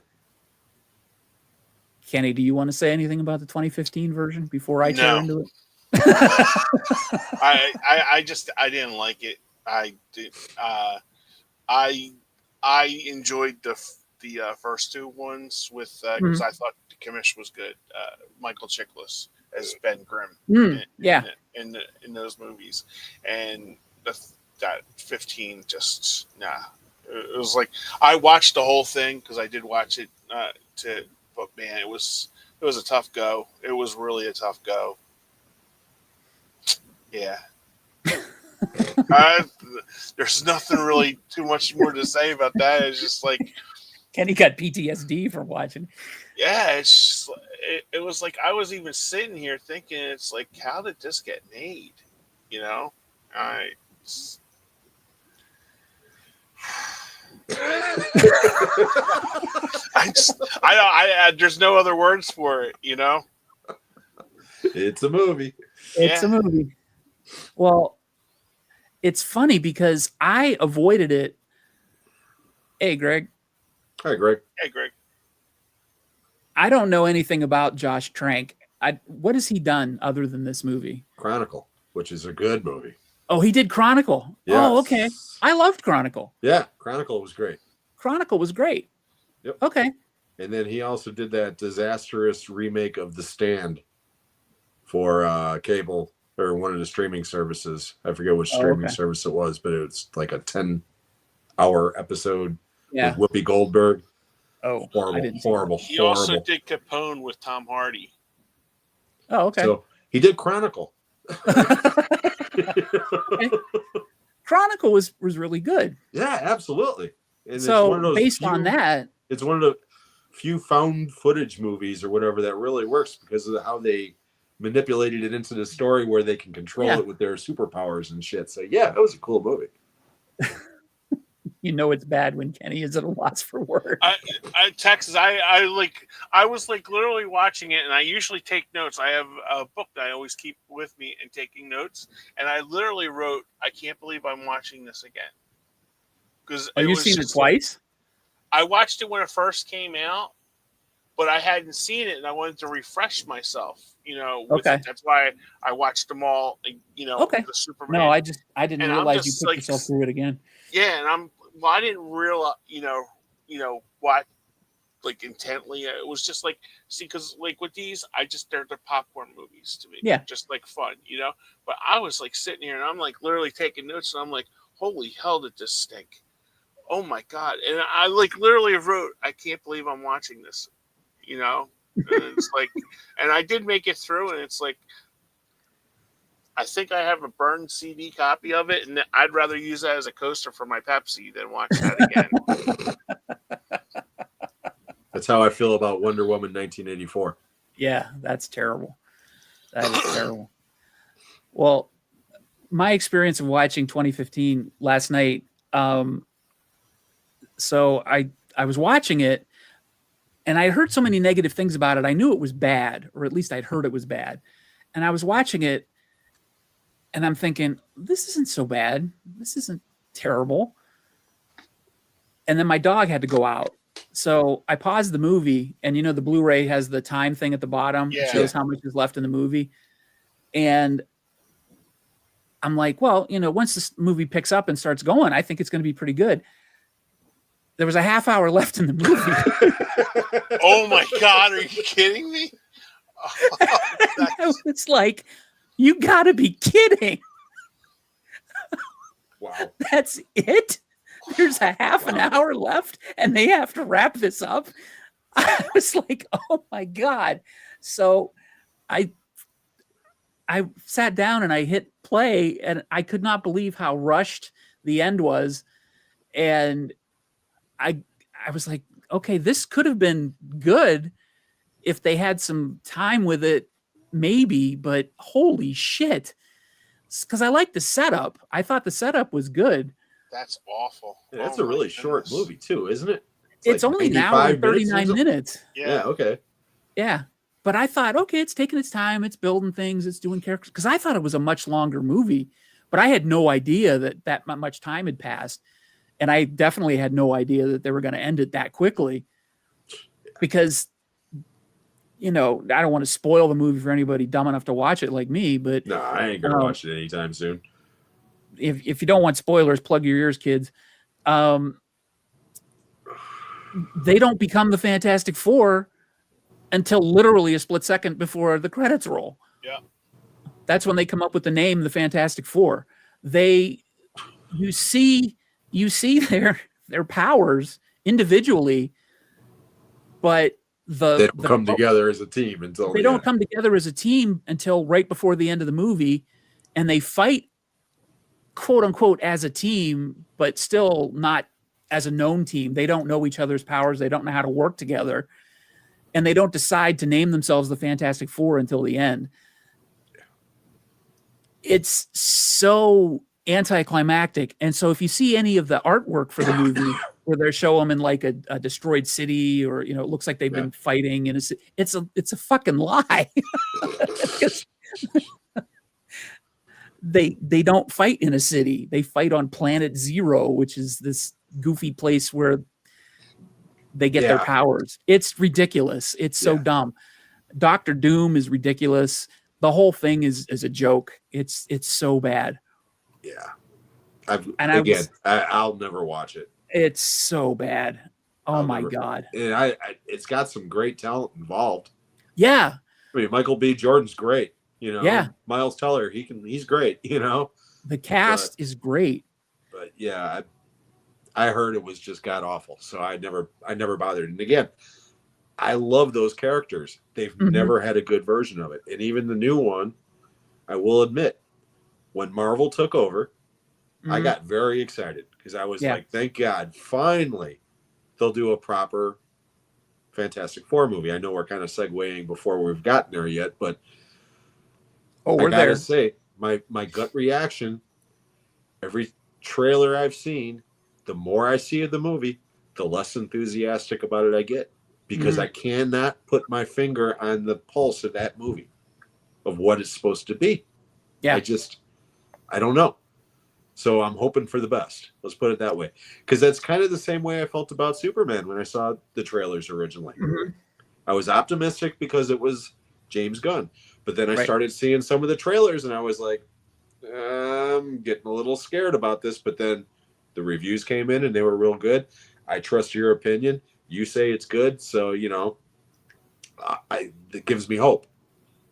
Kenny, do you want to say anything about the 2015in version before I tear into it? I didn't like it. I did. I enjoyed the first two ones with because I thought the commish was good. Michael Chiklis as Ben Grimm in those movies, and that 15 just It was like I watched the whole thing because I did watch it but man, it was a tough go. It was really a tough go. Yeah. There's nothing really too much more to say about that. It's just like Kenny got PTSD from watching. Yeah, it's just, it was like I was even sitting here thinking, it's like, how did this get made? There's no other words for it, It's a movie. It's a movie. Well, it's funny because I avoided it. Hey, Greg. Hi, Greg. Hey, Greg. I don't know anything about Josh Trank. What has he done other than this movie? Chronicle, which is a good movie. Oh, he did Chronicle. Yes. Oh, okay. I loved Chronicle. Yeah, Chronicle was great. Chronicle was great. Yep. Okay. And then he also did that disastrous remake of The Stand for cable or one of the streaming services. I forget which streaming service it was, but it was like a 10-hour episode with Whoopi Goldberg. Oh, horrible. He also did Capone with Tom Hardy. Oh, okay. So he did Chronicle. Chronicle was really good. Yeah, absolutely. And so based on that, it's one of the few found footage movies or whatever that really works because of how they manipulated it into the story where they can control it with their superpowers and shit. So yeah, that was a cool movie. It's bad when Kenny is at a loss for words. Texas, I was literally watching it, and I usually take notes. I have a book that I always keep with me and taking notes, and I literally wrote, "I can't believe I'm watching this again." Because you seen it twice? I watched it when it first came out, but I hadn't seen it, and I wanted to refresh myself. That's why I watched them all. The Superman. No, I didn't realize you put yourself through it again. Yeah, and I didn't realize, what, intently. It was just because with these, they're popcorn movies to me. Yeah. Just fun, But I was sitting here and I'm literally taking notes and I'm like, holy hell, did this stink? Oh my God. And I literally wrote, I can't believe I'm watching this, And it's and I did make it through and it's I think I have a burned CD copy of it, and I'd rather use that as a coaster for my Pepsi than watch that again. That's how I feel about Wonder Woman 1984. Yeah, that's terrible. That is terrible. Well, my experience of watching 2015 last night. So I was watching it, and I heard so many negative things about it. I knew it was bad, or at least I'd heard it was bad. And I was watching it, and I'm thinking, this isn't so bad. This isn't terrible. And then my dog had to go out. So I paused the movie, and the Blu-ray has the time thing at the bottom. Yeah. It shows how much is left in the movie. And I'm like, well, once this movie picks up and starts going, I think it's going to be pretty good. There was a half hour left in the movie. Oh my God, are you kidding me? I was like, you got to be kidding. Wow. That's it? There's a half an hour left and they have to wrap this up. I was like, oh my God. So I sat down and I hit play, and I could not believe how rushed the end was. And I was like, okay, this could have been good if they had some time with it, maybe, but holy shit. Because I like the setup. I thought the setup was good. That's awful. Yeah, that's a really short movie too, isn't it? It's like only an hour and 39 minutes. Yeah, okay. Yeah. But I thought, okay, it's taking its time. It's building things. It's doing characters. Because I thought it was a much longer movie. But I had no idea that much time had passed. And I definitely had no idea that they were going to end it that quickly. Because, I don't want to spoil the movie for anybody dumb enough to watch it like me. But no, I ain't going to watch it anytime soon. If you don't want spoilers, plug your ears, kids. They don't become the Fantastic Four until literally a split second before the credits roll. Yeah. That's when they come up with the name, the Fantastic Four. You see their powers individually, but they don't come together as a team until they don't come together as a team until right before the end of the movie, and they fight, quote unquote, as a team, but still not as a known team. They don't know each other's powers. They don't know how to work together, and they don't decide to name themselves the Fantastic Four until the end. It's so anticlimactic. And so if you see any of the artwork for the movie where they show them in like a destroyed city, or it looks like they've been fighting in it's a fucking lie. They don't fight in a city. They fight on Planet Zero, which is this goofy place where they get their powers. It's ridiculous. It's so dumb. Dr. Doom is ridiculous. The whole thing is a joke. It's so bad. Yeah. I'll never watch it. It's so bad. Oh my God. And it's got some great talent involved. Yeah. I mean, Michael B. Jordan's great. Yeah. Miles Teller, he's great, The cast is great. But yeah, I heard it was just god awful. So I never bothered. And again, I love those characters. They've never had a good version of it. And even the new one, I will admit, when Marvel took over, I got very excited because I was like, thank God, finally they'll do a proper Fantastic Four movie. I know we're kind of segueing before we've gotten there yet, but we're I gotta there. say, my gut reaction, every trailer I've seen, the more I see of the movie, the less enthusiastic about it I get. Because I cannot put my finger on the pulse of that movie, of what it's supposed to be. Yeah. I don't know. So I'm hoping for the best. Let's put it that way. Because that's kind of the same way I felt about Superman when I saw the trailers originally. I was optimistic because it was James Gunn. But then I started seeing some of the trailers and I was like, I'm getting a little scared about this. But then the reviews came in and they were real good. I trust your opinion. You say it's good, so it gives me hope.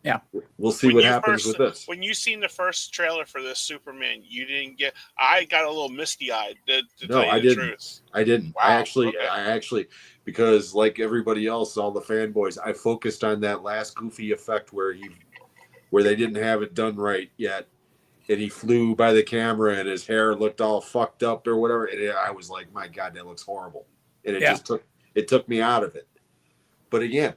Yeah, we'll see what happens with this. When you seen the first trailer for this Superman, you didn't get. I got a little misty-eyed. I didn't. Wow. I actually, because like everybody else, all the fanboys, I focused on that last goofy effect where they didn't have it done right yet, and he flew by the camera and his hair looked all fucked up or whatever. And I was like, my God, that looks horrible. And it just took me out of it. But again,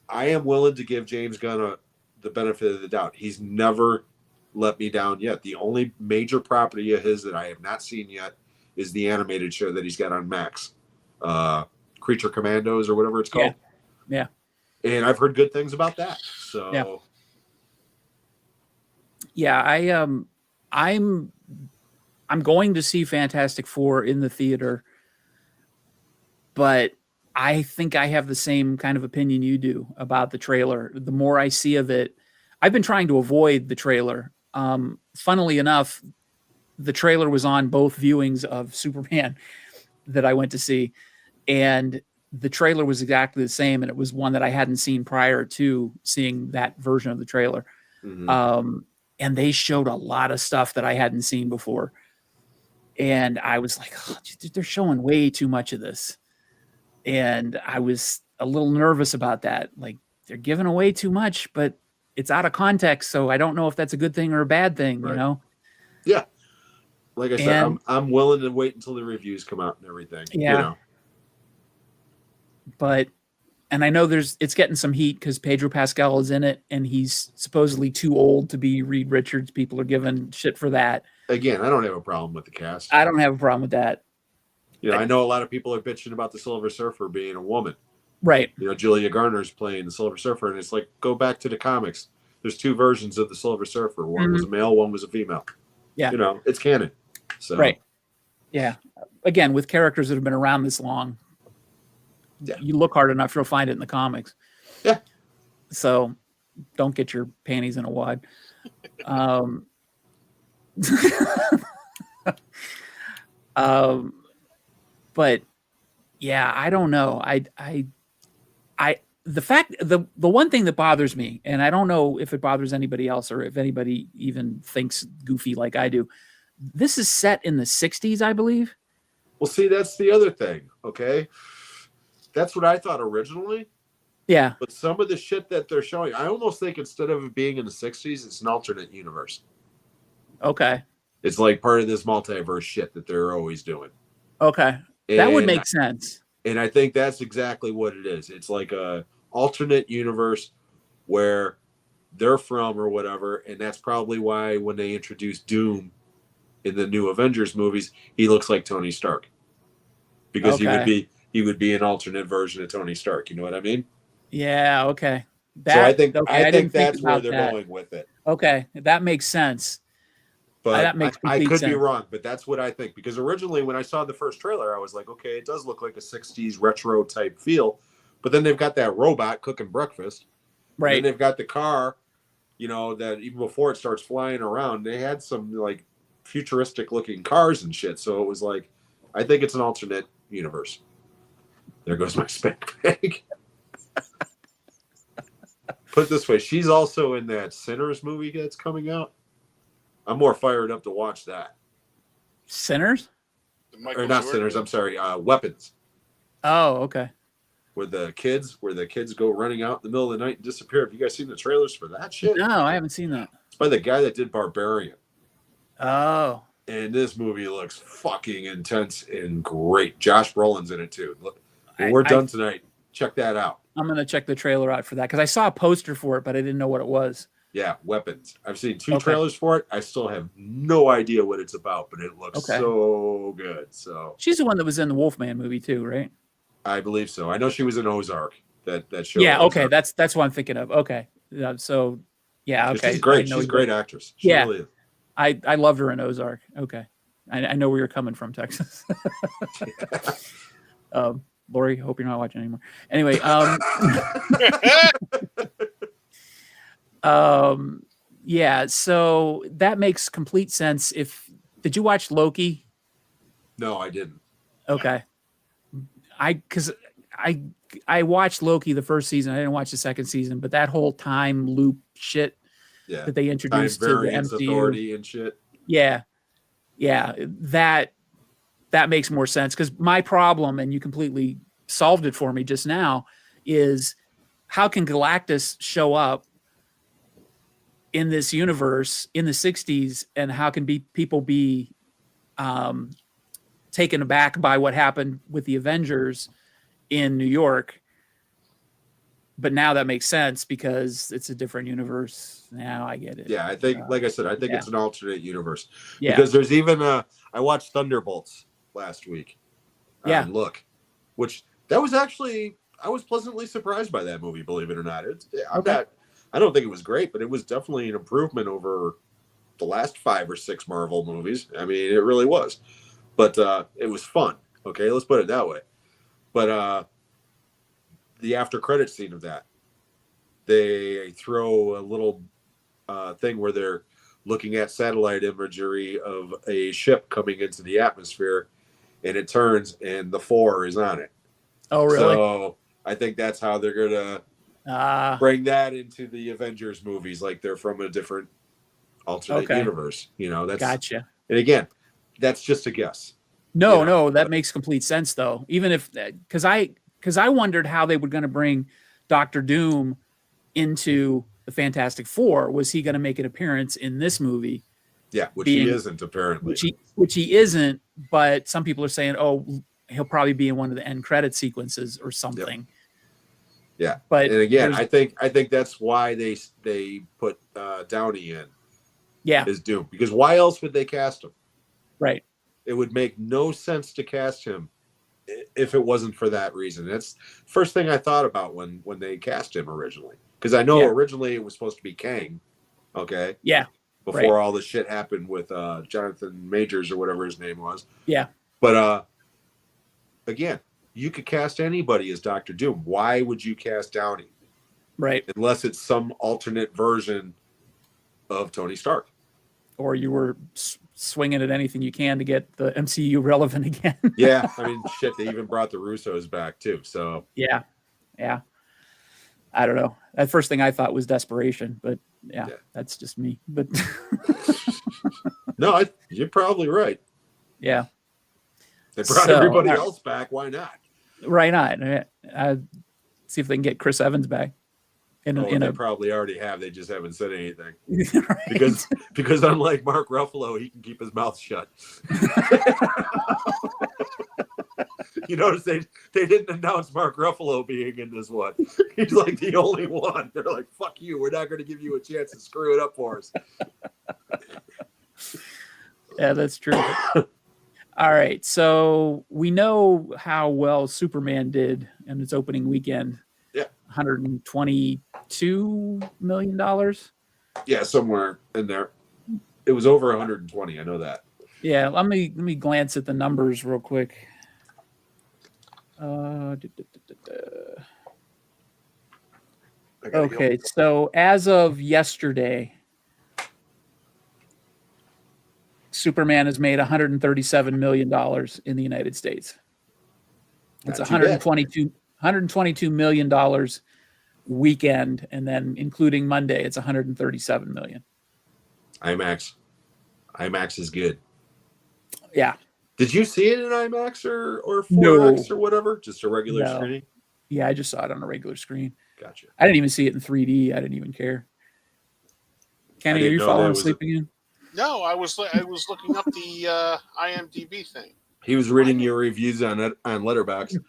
I am willing to give James Gunn the benefit of the doubt. He's never let me down yet. The only major property of his that I have not seen yet is the animated show that he's got on Max, Creature Commandos or whatever it's called. Yeah. And I've heard good things about that. So I'm going to see Fantastic Four in the theater, but I think I have the same kind of opinion you do about the trailer. The more I see of it, I've been trying to avoid the trailer. Funnily enough, the trailer was on both viewings of Superman that I went to see, and the trailer was exactly the same, and it was one that I hadn't seen prior to seeing that version of the trailer. Mm-hmm. And they showed a lot of stuff that I hadn't seen before. And I was like, oh, they're showing way too much of this. And I was a little nervous about that. Like, they're giving away too much, but it's out of context. So I don't know if that's a good thing or a bad thing, you know? Yeah. Like I said, I'm willing to wait until the reviews come out and everything. Yeah. You know? But, and I know it's getting some heat because Pedro Pascal is in it and he's supposedly too old to be Reed Richards. People are giving shit for that. Again, I don't have a problem with the cast. I don't have a problem with that. You know, I know a lot of people are bitching about the Silver Surfer being a woman. Right. You know, Julia Garner's playing the Silver Surfer, and it's like, go back to the comics. There's two versions of the Silver Surfer. One was a male, one was a female. Yeah. You know, it's canon. So. Right. Yeah. Again, with characters that have been around this long, you look hard enough, you'll find it in the comics. Yeah. So don't get your panties in a wad. But yeah, I don't know. The one thing that bothers me, and I don't know if it bothers anybody else or if anybody even thinks goofy like I do. This is set in the 60s, I believe. Well, see, that's the other thing. Okay. That's what I thought originally. Yeah. But some of the shit that they're showing, I almost think instead of it being in the 60s, it's an alternate universe. Okay. It's like part of this multiverse shit that they're always doing. Okay. That would make sense. And I think that's exactly what it is. It's like a alternate universe where they're from or whatever. And that's probably why when they introduced Doom in the new Avengers movies, he looks like Tony Stark. Because he would be an alternate version of Tony Stark. You know what I mean? Yeah. Okay. So I think that's where they're going with it. Okay. That makes sense. But that makes I could sense. be wrong, but that's what I think. Because originally when I saw the first trailer, I was like, okay, it does look like a 60s retro type feel. But then they've got that robot cooking breakfast. Right. And then they've got the car, you know, that even before it starts flying around, they had some like futuristic looking cars and shit. So it was like, I think it's an alternate universe. There goes my spank bag. Put it this way, she's also in that Sinners movie that's coming out. I'm more fired up to watch that. Sinners? Or not Sinners, I'm sorry, Weapons. Oh, okay. Where the kids go running out in the middle of the night and disappear. Have you guys seen the trailers for that shit? No, I haven't seen that. It's by the guy that did Barbarian. Oh. And this movie looks fucking intense and great. Josh Brolin's in it too. Look, when we're done tonight, check that out. I'm going to check the trailer out for that because I saw a poster for it, but I didn't know what it was. Yeah, Weapons. I've seen two trailers for it. I still have no idea what it's about, but it looks so good. So she's the one that was in the Wolfman movie too, right? I believe so. I know she was in Ozark. That show. Yeah, okay, Ozark. That's what I'm thinking of. Okay, so yeah, okay. She's great. She's a great actress. She really is. I loved her in Ozark. Okay, I know where you're coming from, Texas. Lori, hope you're not watching anymore. Anyway, yeah, so that makes complete sense. Did you watch Loki? No, I didn't. Okay. Because I watched Loki the first season. I didn't watch the second season, but that whole time loop shit that they introduced to the MCU authority and shit. Yeah. That makes more sense because my problem, and you completely solved it for me just now, is how can Galactus show up in this universe in the 60s, and how can people be taken aback by what happened with the Avengers in New York. But now that makes sense because it's a different universe. Now I get it. Yeah, I think, like I said, I think it's an alternate universe. Yeah. Because there's even I watched Thunderbolts last week. Yeah. Look, which that was actually, I was pleasantly surprised by that movie, believe it or not. I don't think it was great, but it was definitely an improvement over the last 5 or 6 Marvel movies. I mean, it really was. But it was fun. Okay, let's put it that way. But the after credit scene of that, they throw a little thing where they're looking at satellite imagery of a ship coming into the atmosphere, and it turns and the 4 is on it. Oh, really? So I think that's how they're gonna bring that into the Avengers movies, like they're from a different alternate universe. You know, that's gotcha. And again, that's just a guess. No, that makes complete sense though. Even if because I wondered how they were going to bring Doctor Doom into the Fantastic Four. Was he going to make an appearance in this movie? Yeah, which he isn't apparently. Which he isn't, but some people are saying, oh, he'll probably be in one of the end credit sequences or something. Yeah, but and again, I think that's why they put Downey in. Yeah, as Doom, because why else would they cast him? Right. It would make no sense to cast him if it wasn't for that reason. That's first thing I thought about when they cast him originally, because I know originally it was supposed to be Kang. Okay. Yeah. Before all the shit happened with Jonathan Majors or whatever his name was. Yeah. But again, you could cast anybody as Doctor Doom. Why would you cast Downey? Right. Unless it's some alternate version of Tony Stark. Or you were swinging at anything you can to get the MCU relevant again. Yeah. I mean, shit, they even brought the Russos back too. So yeah. I don't know. That first thing I thought was desperation, but yeah. That's just me. But no, you're probably right. Yeah. They brought everybody else back. Why not? Why not? See if they can get Chris Evans back. They probably already have. They just haven't said anything. Right. Because unlike Mark Ruffalo, he can keep his mouth shut. You notice they didn't announce Mark Ruffalo being in this one. He's like the only one. They're like, fuck you. We're not going to give you a chance to screw it up for us. Yeah, that's true. All right. So we know how well Superman did in its opening weekend. Yeah. $122 million. Yeah, somewhere in there. It was over 120. I know that. Yeah. Let me glance at the numbers real quick. Okay. So as of yesterday, Superman has made $137 million in the United States. It's $122 million weekend, and then including Monday, it's $137 million. IMAX is good. Yeah. Did you see it in IMAX or 4X or whatever? Just a regular screening? Yeah, I just saw it on a regular screen. Gotcha. I didn't even see it in 3D. I didn't even care. Kenny, are you falling asleep again? No, I was looking up the IMDb thing. He was reading your reviews on Letterboxd.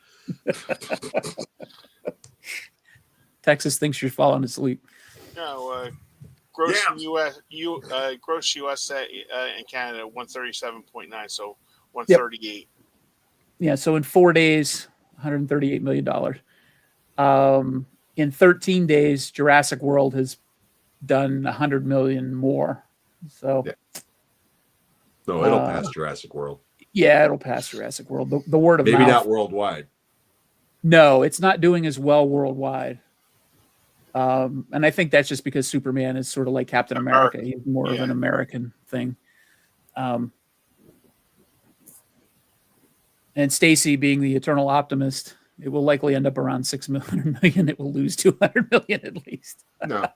Texas thinks you're falling asleep. No, gross gross US in Canada 137.9, so 138. Yeah, so in 4 days, $138 million. In 13 days, Jurassic World has done 100 million more. So, no, it'll pass Jurassic World. Yeah, it'll pass Jurassic World. The word of mouth. Maybe not worldwide. No, it's not doing as well worldwide. And I think that's just because Superman is sort of like Captain America. He's more of an American thing. And Stacy, being the eternal optimist, it will likely end up around 600 million. It will lose 200 million at least. No.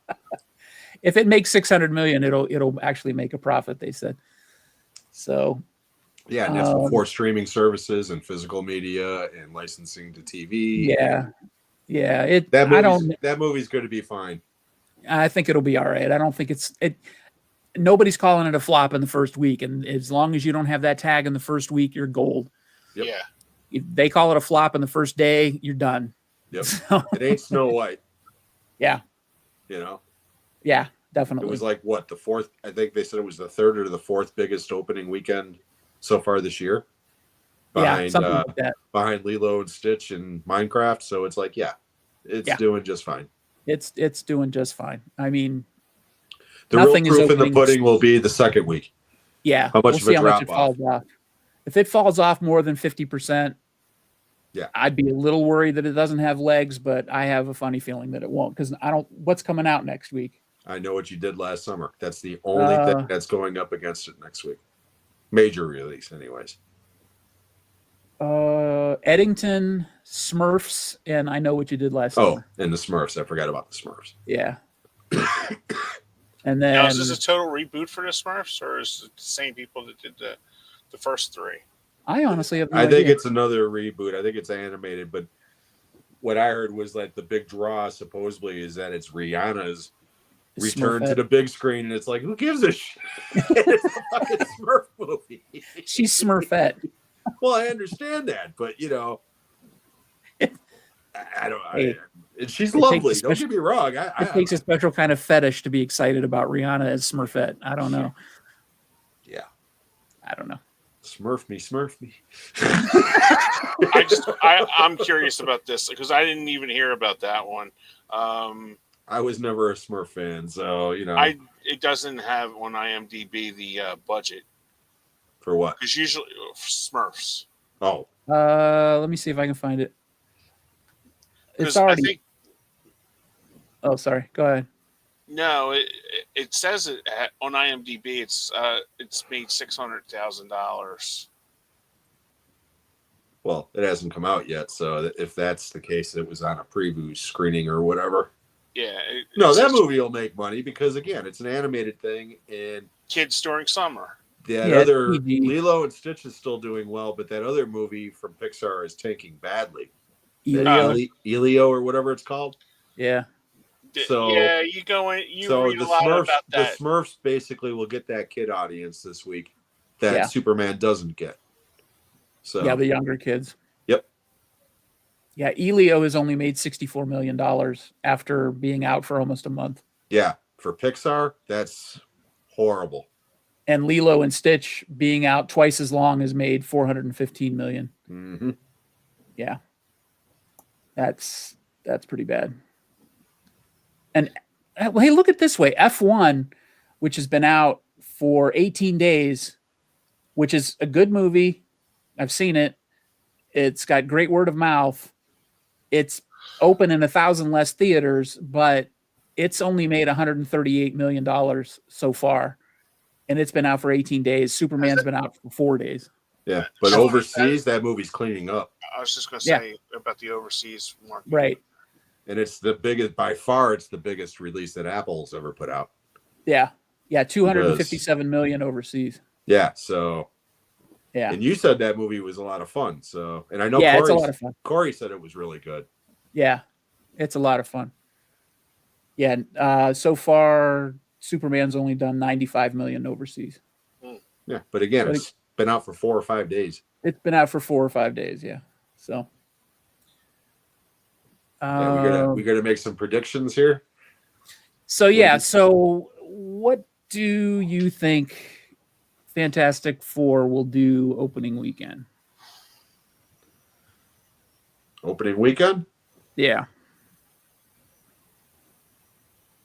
If it makes 600 million, it'll actually make a profit, they said. So yeah, and that's before streaming services and physical media and licensing to TV. Yeah. That movie's going to be fine. I think it'll be all right. I don't think nobody's calling it a flop in the first week. And as long as you don't have that tag in the first week, you're gold. Yep. Yeah. If they call it a flop in the first day, you're done. Yep. So, It ain't Snow White. yeah. You know? Yeah, It definitely. was like what, the fourth? I think they said it was the third or the fourth biggest opening weekend so far this year. Yeah, something like that. Behind Lilo and Stitch and Minecraft. So it's like, it's doing just fine. It's doing just fine. I mean, the real nothing is proof in the opening- pudding will be the second week. Yeah, How much we'll of see a how much it drop off? falls off. If it falls off more than 50%, Yeah. I'd be a little worried that it doesn't have legs, but I have a funny feeling that it won't because what's coming out next week? I Know What You Did Last Summer. That's the only thing that's going up against it next week. Major release, anyways. Eddington, Smurfs, and I Know What You Did Last Summer. And the Smurfs. I forgot about the Smurfs. Yeah. And then Now, is this a total reboot for the Smurfs, or is it the same people that did the first three? I honestly have no I think idea. it's another reboot. I think it's animated, but what I heard was like the big draw supposedly is that it's Rihanna's return to Smurfette. the big screen, and it's like, who gives a shit? It's a fucking Smurf movie. She's Smurfette. Well, I understand that, but I don't. Hey, and she's it lovely. takes a Don't special- get me wrong. It takes a special kind of fetish to be excited about Rihanna as Smurfette. I don't know. Yeah. I don't know. Smurf me. I'm curious about this because I didn't even hear about that one. I was never a Smurf fan, so it doesn't have on IMDb the budget for what? because usually Smurfs. Oh, Let me see if I can find it. It's 'Cause already. Oh, sorry. Go ahead. No, it says it on IMDb. It's made $600,000. well, it hasn't come out yet, so if that's the case, it was on a preview screening or whatever. Yeah. No, that movie will make money because again, it's an animated thing, and Kids during summer. that Yeah, other it's PG. Lilo and Stitch is still doing well, but that other movie from Pixar is tanking badly. Elio. Elio or whatever it's called. Yeah. So yeah, you go in. You so read the a lot Smurfs, about the that. Smurfs basically will get that kid audience this week that Yeah. Superman doesn't get. So Yeah, the younger kids. Yep. Yeah, Elio has only made $64 million after being out for almost a month. yeah, for Pixar, that's horrible. And Lilo and Stitch being out twice as long has made $415 million. Mm-hmm. Yeah. That's pretty bad. And hey, look at it this way. F1, which has been out for 18 days, which is a good movie. I've seen it. It's got great word of mouth. It's open in 1,000 less theaters, but it's only made $138 million so far. And it's been out for 18 days. Superman's been out for 4 days. Yeah, but overseas, that movie's cleaning up, I was just going to say about the overseas market. Right. and it's the biggest by far. It's the biggest release that Apple's ever put out. Yeah. Yeah. 257 million overseas. Yeah, so Yeah. and you said that movie was a lot of fun. So, and I know Yeah, it's a lot of fun. Corey said it was really good. Yeah. It's a lot of fun. Yeah. So far, Superman's only done 95 million overseas. Yeah, but again, it's been out for 4 or 5 days. It's been out for 4 or 5 days. Yeah. So. Yeah, we gotta make some predictions here. So yeah. So what do you think Fantastic Four will do opening weekend? Opening weekend, Yeah.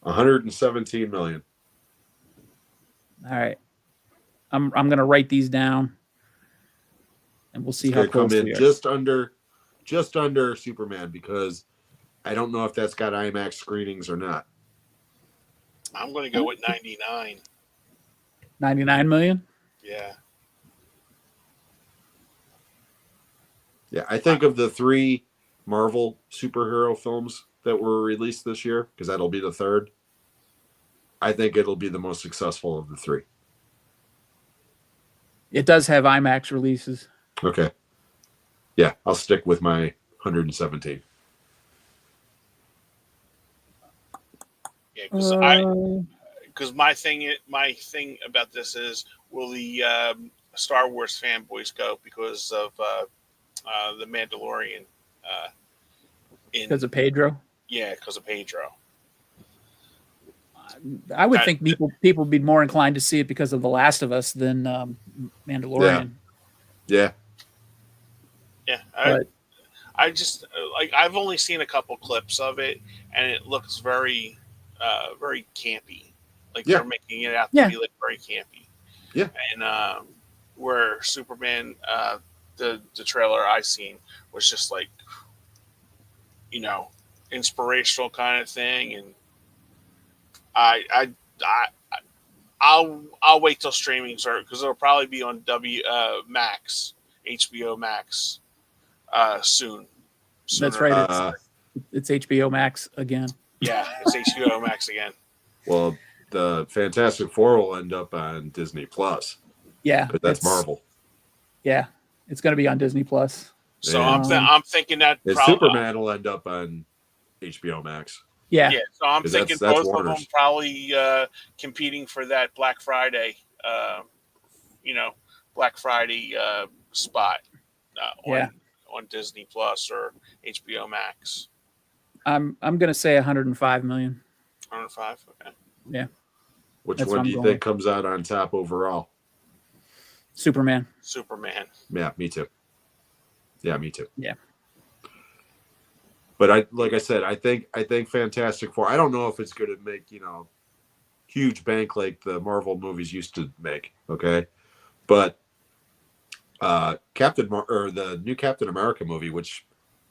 117 million. All right. I'm gonna write these down, and we'll see It's how gonna come close in we are. just under Superman because I don't know if that's got IMAX screenings or not. I'm going to go with 99. 99 million. Yeah. Yeah, I think of the 3 Marvel superhero films that were released this year, because that'll be the third. I think it'll be the most successful of the 3. It does have IMAX releases. Okay. Yeah, I'll stick with my 117. Yeah, because my thing about this is, will the Star Wars fanboys go because of the Mandalorian? Because of Pedro. Yeah, because of Pedro. I would think people would be more inclined to see it because of The Last of Us than Mandalorian. Yeah. I just I've only seen a couple clips of it, and it looks very, very campy. Like they're making it out to be like very campy. Yeah. And where Superman, the trailer I seen was just like, inspirational kind of thing, and I'll wait till streaming starts because it'll probably be on HBO Max soon. That's right. It's HBO Max again. Yeah, it's HBO Max again. Well, the Fantastic Four will end up on Disney Plus. Yeah, but that's Marvel. Yeah, it's going to be on Disney Plus. So I'm thinking that Superman will end up on HBO Max. Yeah. So I'm thinking both of them probably competing for that Black Friday, spot on Disney Plus or HBO Max. I'm going to say 105 million. 105. Okay. Yeah. Which one do you think comes out on top overall? Superman. Yeah, me too. Yeah. But like I said, I think Fantastic Four. I don't know if it's going to make huge bank like the Marvel movies used to make. Okay, but the new Captain America movie, which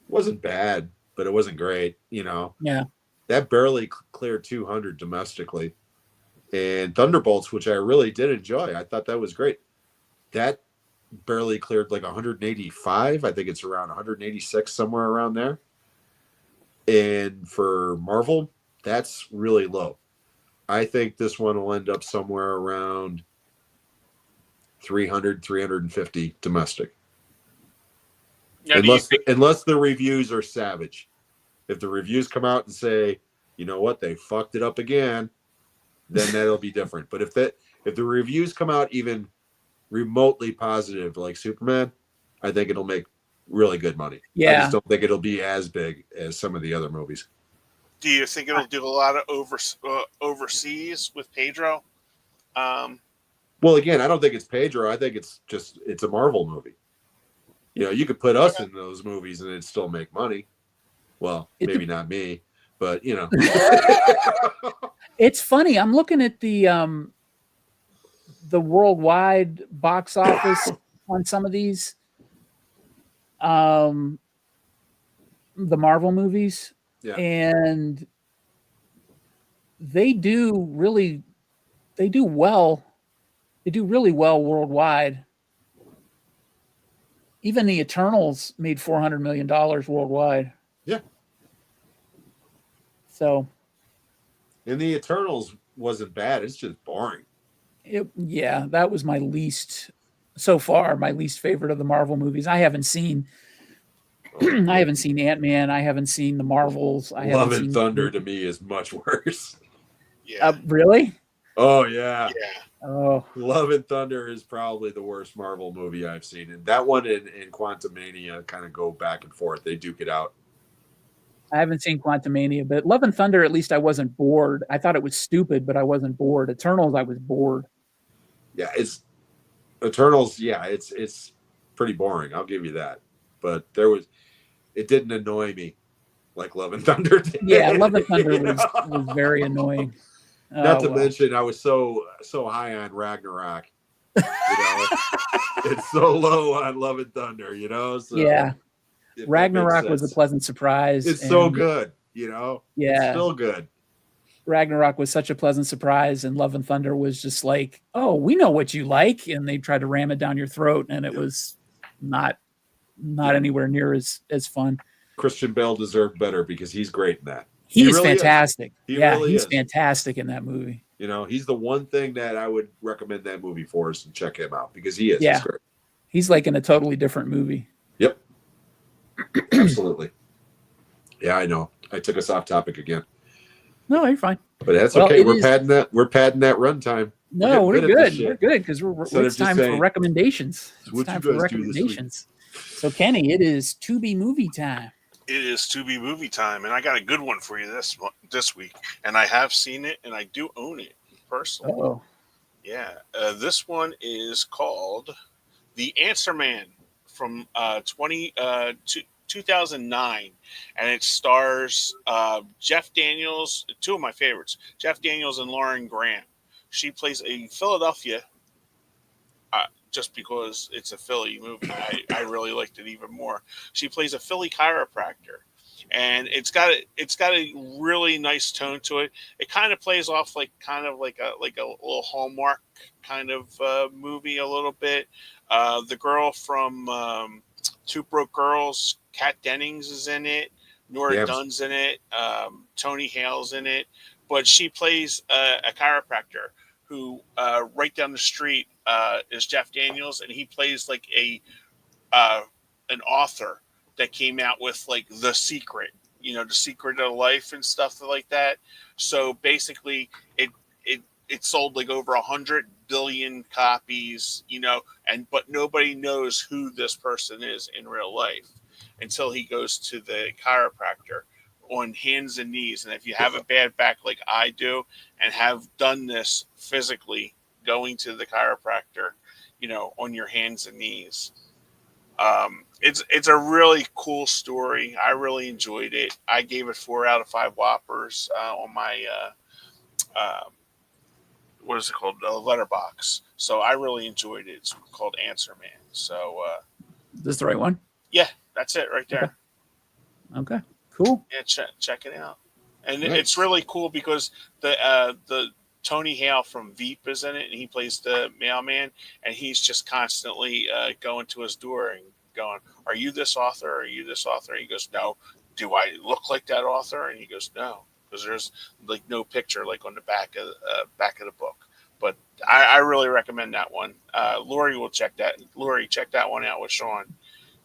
wasn't bad, but it wasn't great. Yeah, that barely cleared 200 domestically, and Thunderbolts, which I really did enjoy. I thought that was great. That barely cleared like 185. I think it's around 186, somewhere around there. And for Marvel, that's really low. I think this one will end up somewhere around 300, 350 domestic. Yeah, unless the reviews are savage. If the reviews come out and say, you know what, they fucked it up again, then that'll be different. But if the reviews come out even remotely positive like Superman, I think it'll make really good money. Yeah. I just don't think it'll be as big as some of the other movies. Do you think it'll do a lot of overseas with Pedro? Well, again, I don't think it's Pedro. I think it's a Marvel movie. You could put us in those movies and it'd still make money. Well, maybe not me, but It's funny. I'm looking at the worldwide box office on some of these. The Marvel movies, and they do really well. They do really well worldwide. Even the Eternals made $400 million worldwide. Yeah. So. And the Eternals wasn't bad. It's just boring. That was my least favorite of the Marvel movies. I haven't seen Ant-Man. I haven't seen the Marvels. Love and Thunder to me is much worse. Yeah. Really? Oh yeah. Yeah. Oh. Love and Thunder is probably the worst Marvel movie I've seen. And that one and Quantumania kind of go back and forth. They duke it out. I haven't seen Quantumania, but Love and Thunder, at least I wasn't bored. I thought it was stupid, but I wasn't bored. Eternals, I was bored. Yeah, it's Eternals. Yeah, it's pretty boring. I'll give you that. But it didn't annoy me like Love and Thunder did. Yeah, Love and Thunder was very annoying. Not to mention, I was so high on Ragnarok. It's so low on Love and Thunder. So, yeah. Ragnarok was a pleasant surprise. It's so good, Yeah. It's still good. Ragnarok was such a pleasant surprise, and Love and Thunder was just like, oh, we know what you like, and they tried to ram it down your throat, and it was not anywhere near as fun. Christian Bale deserved better because he's great in that. He's really fantastic. He's fantastic in that movie. He's the one thing that I would recommend that movie for us and check him out because he is. Yeah. He's great. He's like in a totally different movie. Yep. Absolutely. Yeah, I know. I took us off topic again. No, you're fine. But that's Well, okay. it We're is- padding that. We're padding that runtime. No, we're getting at this good. We're shit. good because Instead it's of just time for saying, recommendations. "So It's what'd time you for guys do this week?" recommendations. So, Kenny, it is to be movie time. It is to be movie time, and I got a good one for you this week. And I have seen it, and I do own it personally. Oh, Yeah, this one is called The Answer Man from 2009, and it stars Jeff Daniels, two of my favorites, Jeff Daniels and Lauren Graham. She plays a Philadelphia. Just because it's a Philly movie, I really liked it even more. She plays a Philly chiropractor, and it's got a really nice tone to it. It kind of plays off like a little Hallmark kind of movie a little bit. The girl from Two Broke Girls, Kat Dennings, is in it. Nora Dunn's in it. Tony Hale's in it, but she plays a chiropractor who right down the street is Jeff Daniels, and he plays like an author that came out with like The Secret, The Secret of Life and stuff like that. So basically, it sold like over 100 billion copies, but nobody knows who this person is in real life until he goes to the chiropractor on hands and knees. And if you have a bad back like I do and have done this physically, going to the chiropractor, on your hands and knees, it's a really cool story. I really enjoyed it. I gave it 4 out of 5 Whoppers on my what is it called, letterbox. So I really enjoyed it. It's called Answer Man. So is this the right one? Yeah, that's it right there. Okay. Cool. Yeah, check it out. And Nice. It's really cool because the Tony Hale from Veep is in it, and he plays the mailman, and he's just constantly going to his door and going, "Are you this author? Are you this author?" And he goes, "No." "Do I look like that author?" And he goes, "No," because there's like no picture like on the back of the book. But I really recommend that one. Lori will check that. Lori, check that one out with Sean.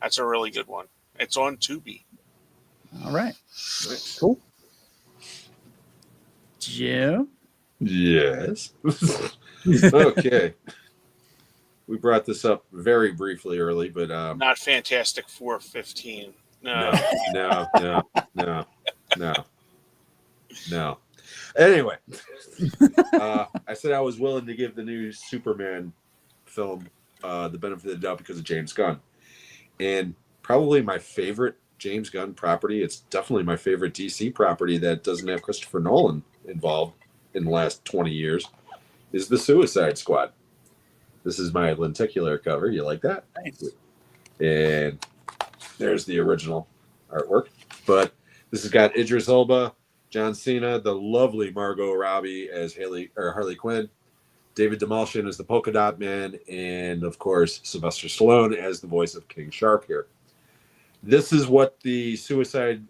That's a really good one. It's on Tubi. All right. Nice. Cool. Joe? Yes. Okay. We brought this up very briefly early, but Not Fantastic 4:15. No. No. Anyway, I said I was willing to give the new Superman film the benefit of the doubt because of James Gunn. And probably my favorite James Gunn property, it's definitely my favorite DC property that doesn't have Christopher Nolan involved in the last 20 years, is the Suicide Squad. This is my lenticular cover. You like that? Nice. And there's the original artwork. But this has got Idris Elba, John Cena, the lovely Margot Robbie as Harley Quinn, David DeMalchian as the Polka Dot Man, and of course Sylvester Stallone as the voice of King Shark here. This is what the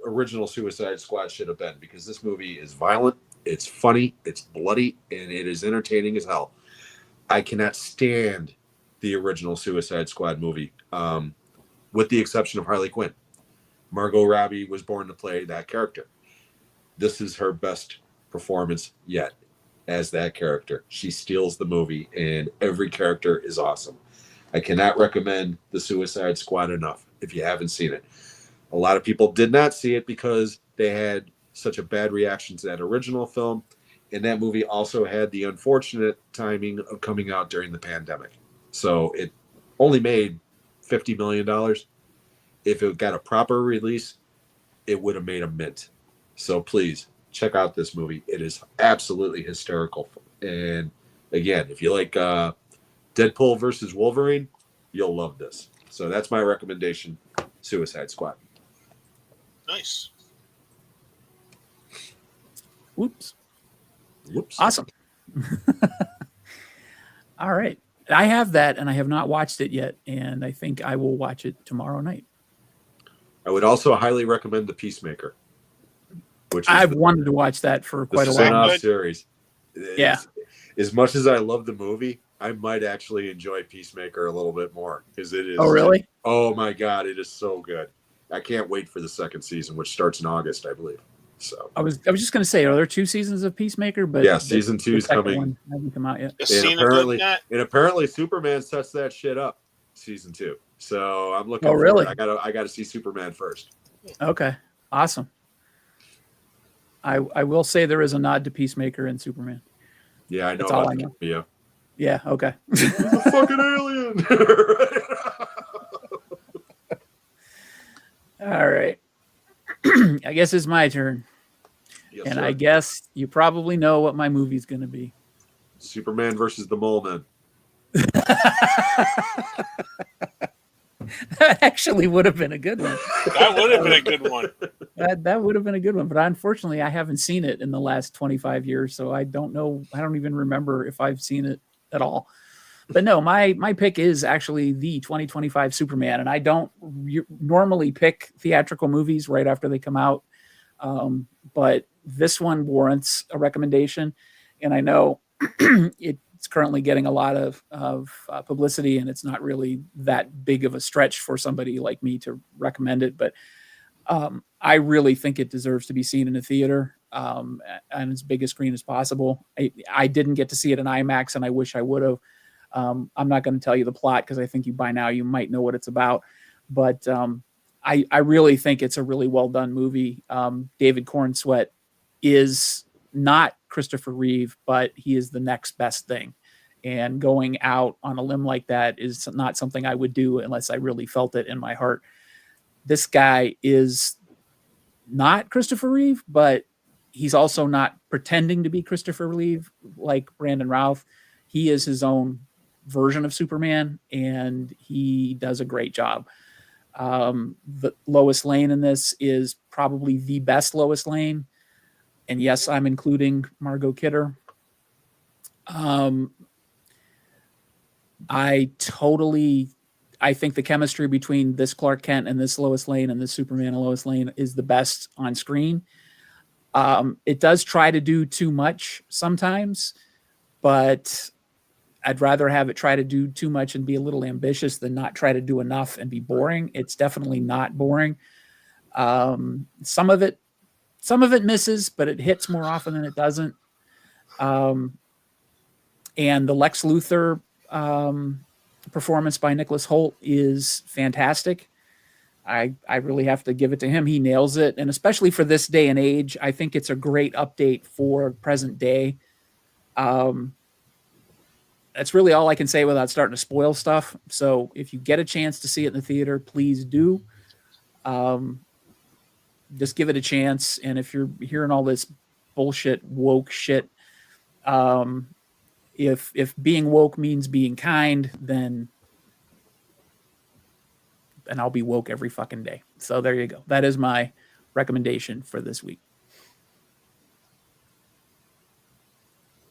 original Suicide Squad should have been, because this movie is violent, it's funny, it's bloody, and it is entertaining as hell. I cannot stand the original Suicide Squad movie, with the exception of Harley Quinn. Margot Robbie was born to play that character. This is her best performance yet as that character. She steals the movie, and every character is awesome. I cannot recommend the Suicide Squad enough if you haven't seen it. A lot of people did not see it because they had such a bad reaction to that original film, and that movie also had the unfortunate timing of coming out during the pandemic. So it only made $50 million. If it got a proper release, it would have made a mint. So please check out this movie. It is absolutely hysterical. And again, if you like Deadpool versus Wolverine, you'll love this. So that's my recommendation, Suicide Squad. Nice. Whoops. Whoops. Awesome. All right. I have that, and I have not watched it yet, and I think I will watch it tomorrow night. I would also highly recommend The Peacemaker, which is I've wanted to watch that for quite a while. spin-off series. Yeah. As much as I love the movie, I might actually enjoy Peacemaker a little bit more, because it is. Oh, really? Oh my God, it is so good. I can't wait for the second season, which starts in August, I believe. So I was just going to say, are there 2 seasons of Peacemaker? But yeah, season 2 is coming. One hasn't come out yet. And apparently Superman sets that shit up. Season 2. So I'm looking Oh, really? forward. I gotta see Superman first. Okay, awesome. I will say there is a nod to Peacemaker in Superman. Yeah, I know That's about all I the know. cameo. Yeah, okay. He's a fucking alien. All right. I guess it's my turn. Yes, And sir. I guess you probably know what my movie's going to be. Superman versus the Mole Man. That actually would have been a good one. That would have been a good one. That would have been a good one. But unfortunately, I haven't seen it in the last 25 years. So I don't know. I don't even remember if I've seen it at all. But no, my pick is actually the 2025 Superman. And I don't normally pick theatrical movies right after they come out. But this one warrants a recommendation. And I know it's currently getting a lot of publicity, and it's not really that big of a stretch for somebody like me to recommend it. But I really think it deserves to be seen in a theater on as big a screen as possible. I didn't get to see it in IMAX, and I wish I would have. I'm not going to tell you the plot because I think by now you might know what it's about. But I really think it's a really well done movie. David Cornsweet is not Christopher Reeve, but he is the next best thing. And going out on a limb like that is not something I would do unless I really felt it in my heart. This guy is not Christopher Reeve, but he's also not pretending to be Christopher Reeve like Brandon Routh. He is his own version of Superman, and he does a great job. The Lois Lane in this is probably the best Lois Lane. And yes, I'm including Margot Kidder. I think the chemistry between this Clark Kent and this Lois Lane and this Superman and Lois Lane is the best on screen. It does try to do too much sometimes, but I'd rather have it try to do too much and be a little ambitious than not try to do enough and be boring. It's definitely not boring. Some of it misses, but it hits more often than it doesn't. And the Lex Luthor performance by Nicholas Hoult is fantastic. I really have to give it to him. He nails it. And especially for this day and age, I think it's a great update for present day. That's really all I can say without starting to spoil stuff. So if you get a chance to see it in the theater, please do. Just give it a chance. And if you're hearing all this bullshit, woke shit, if being woke means being kind, then I'll be woke every fucking day. So there you go. That is my recommendation for this week.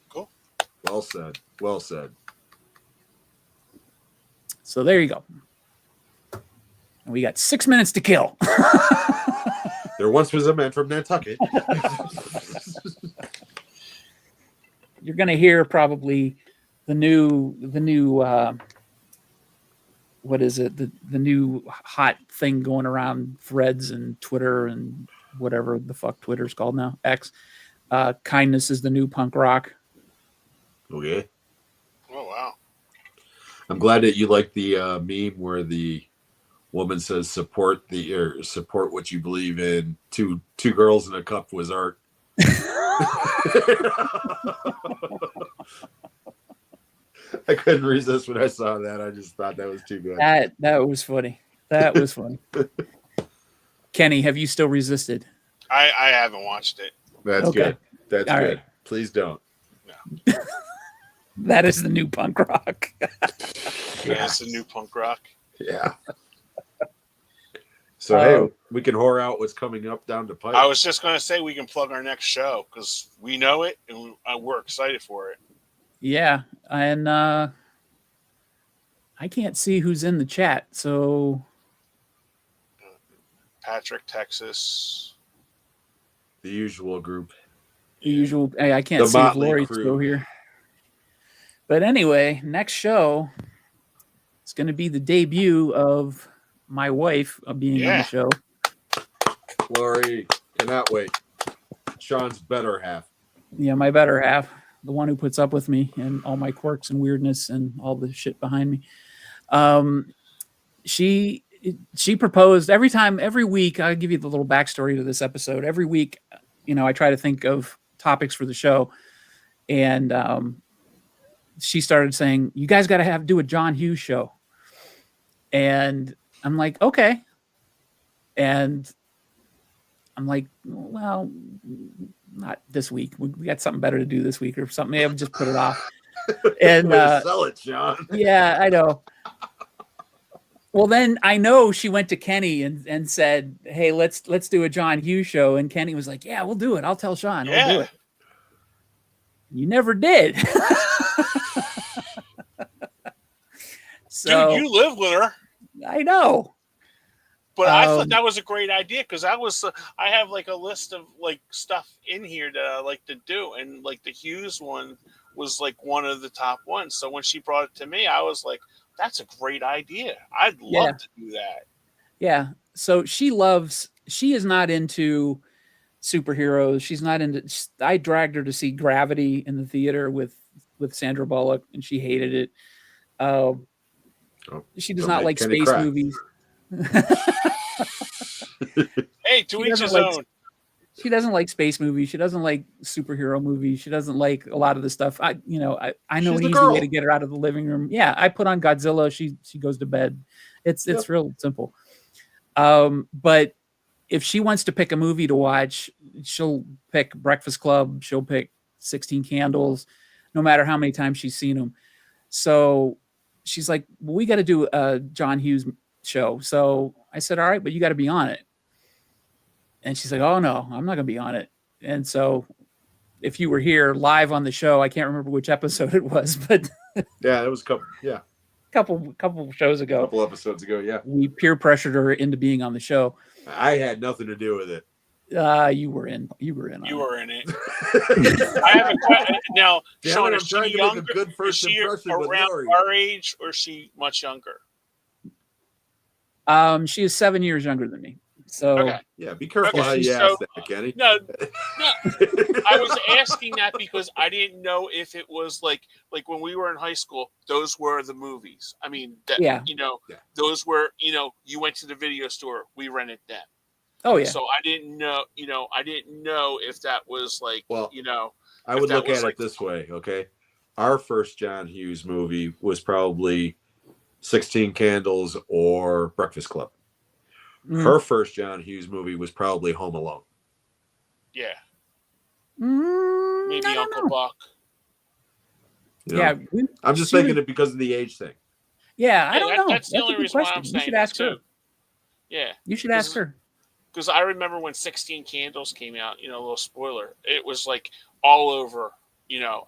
Cool. Well said. Well said. So there you go. And we got 6 minutes to kill. There once was a man from Nantucket. You're going to hear probably the new what is it? The new hot thing going around Threads and Twitter and whatever the fuck Twitter's called now, X. Kindness is the new punk rock. Okay. Oh, wow. I'm glad that you like the meme where the woman says support what you believe in. Two girls in a cup was art. I couldn't resist when I saw that. I just thought that was too good. That was funny. That was funny. Kenny, have you still resisted? I haven't watched it. That's Okay. good. That's All good. right. Please don't. No. That is the new punk rock. That's the new punk rock. Yeah. So, hey, we can whore out what's coming up down the pipe. I was just going to say we can plug our next show because we know it and we're excited for it. Yeah. And I can't see who's in the chat. So Patrick, Texas. The usual group. the usual, I can't The see if Motley Lori's Crew. still here. But anyway, next show, it's going to be the debut of my wife being on the show. Lori, cannot wait. Sean's better half. Yeah, my better half, the one who puts up with me and all my quirks and weirdness and all the shit behind me. She proposed every week. I'll give you the little backstory to this episode. Every week, I try to think of topics for the show, and she started saying, "You guys got to do a John Hughes show," and I'm like, "Okay," and I'm like, "Well, not this week. We got something better to do this week or something. Maybe I'll just put it off." And sell it, John. Yeah, I know. Well, then I know she went to Kenny and said, "Hey, let's do a John Hughes show." And Kenny was like, "Yeah, we'll do it. I'll tell Sean. Yeah. We'll do it." You never did. So, dude, you live with her. I know. But I thought that was a great idea because I have like a list of like stuff in here that I like to do, and like the Hughes one was like one of the top ones. So when she brought it to me, I was like, "That's a great idea. I'd love to do that." Yeah. So she is not into superheroes. She's not into. I dragged her to see Gravity in the theater with Sandra Bullock, and she hated it. She does not like space movies. Hey, to each his own. She doesn't like space movies. She doesn't like superhero movies. She doesn't like a lot of the stuff. I know an easy way to get her out of the living room. Yeah, I put on Godzilla. She goes to bed. It's real simple. But if she wants to pick a movie to watch, she'll pick Breakfast Club. She'll pick 16 Candles, no matter how many times she's seen them. So she's like, "Well, we got to do a John Hughes show." So I said, "All right, but you got to be on it." And she's like, "Oh no, I'm not going to be on it." And so if you were here live on the show, I can't remember which episode it was, but yeah, it was a couple. Yeah. Couple shows ago. A couple episodes ago, yeah. We peer pressured her into being on the show. I had nothing to do with it. You were in. You were in it. I have a question now. Sean, is she younger? Is she around our age, or is she much younger? She is 7 years younger than me. So okay. Yeah, be careful how you ask that, Kenny. No. I was asking that because I didn't know if it was like when we were in high school, those were the movies. I mean, those were, you went to the video store, we rented them. Oh yeah. So I didn't know if that was like, I would look at it this way, okay? Our first John Hughes movie was probably 16 Candles or Breakfast Club. Her first John Hughes movie was probably Home Alone. Yeah. Maybe Uncle Buck. Yeah. I'm just thinking it because of the age thing. Yeah, I don't know. That's the only reason why I'm saying you should ask her. Yeah. You should ask her. Because I remember when 16 Candles came out, a little spoiler, it was like all over.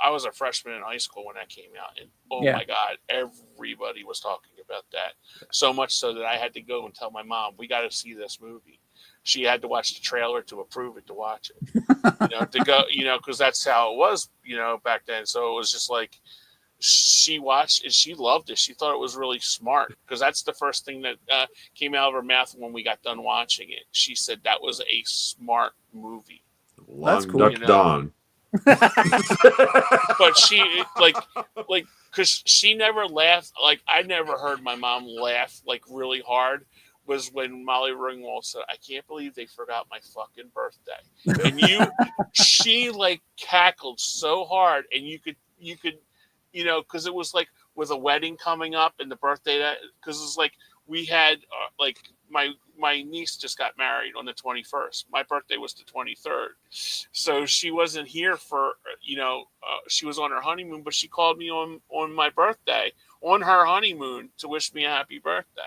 I was a freshman in high school when that came out, and my God, everybody was talking about that. So much so that I had to go and tell my mom, "We got to see this movie." She had to watch the trailer to approve it to watch it. To go, because that's how it was, back then. So it was just like she watched and she loved it. She thought it was really smart because that's the first thing that came out of her mouth when we got done watching it. She said that was a smart movie. That's cool. Duck Dawn. But she because she never laughed. Like I never heard my mom laugh like really hard. Was when Molly Ringwald said, "I can't believe they forgot my fucking birthday," and she like cackled so hard, and you could because it was like with a wedding coming up and the birthday because it's like we had like my niece just got married on the 21st. My birthday was the 23rd. So she wasn't here for, she was on her honeymoon, but she called me on my birthday, on her honeymoon, to wish me a happy birthday.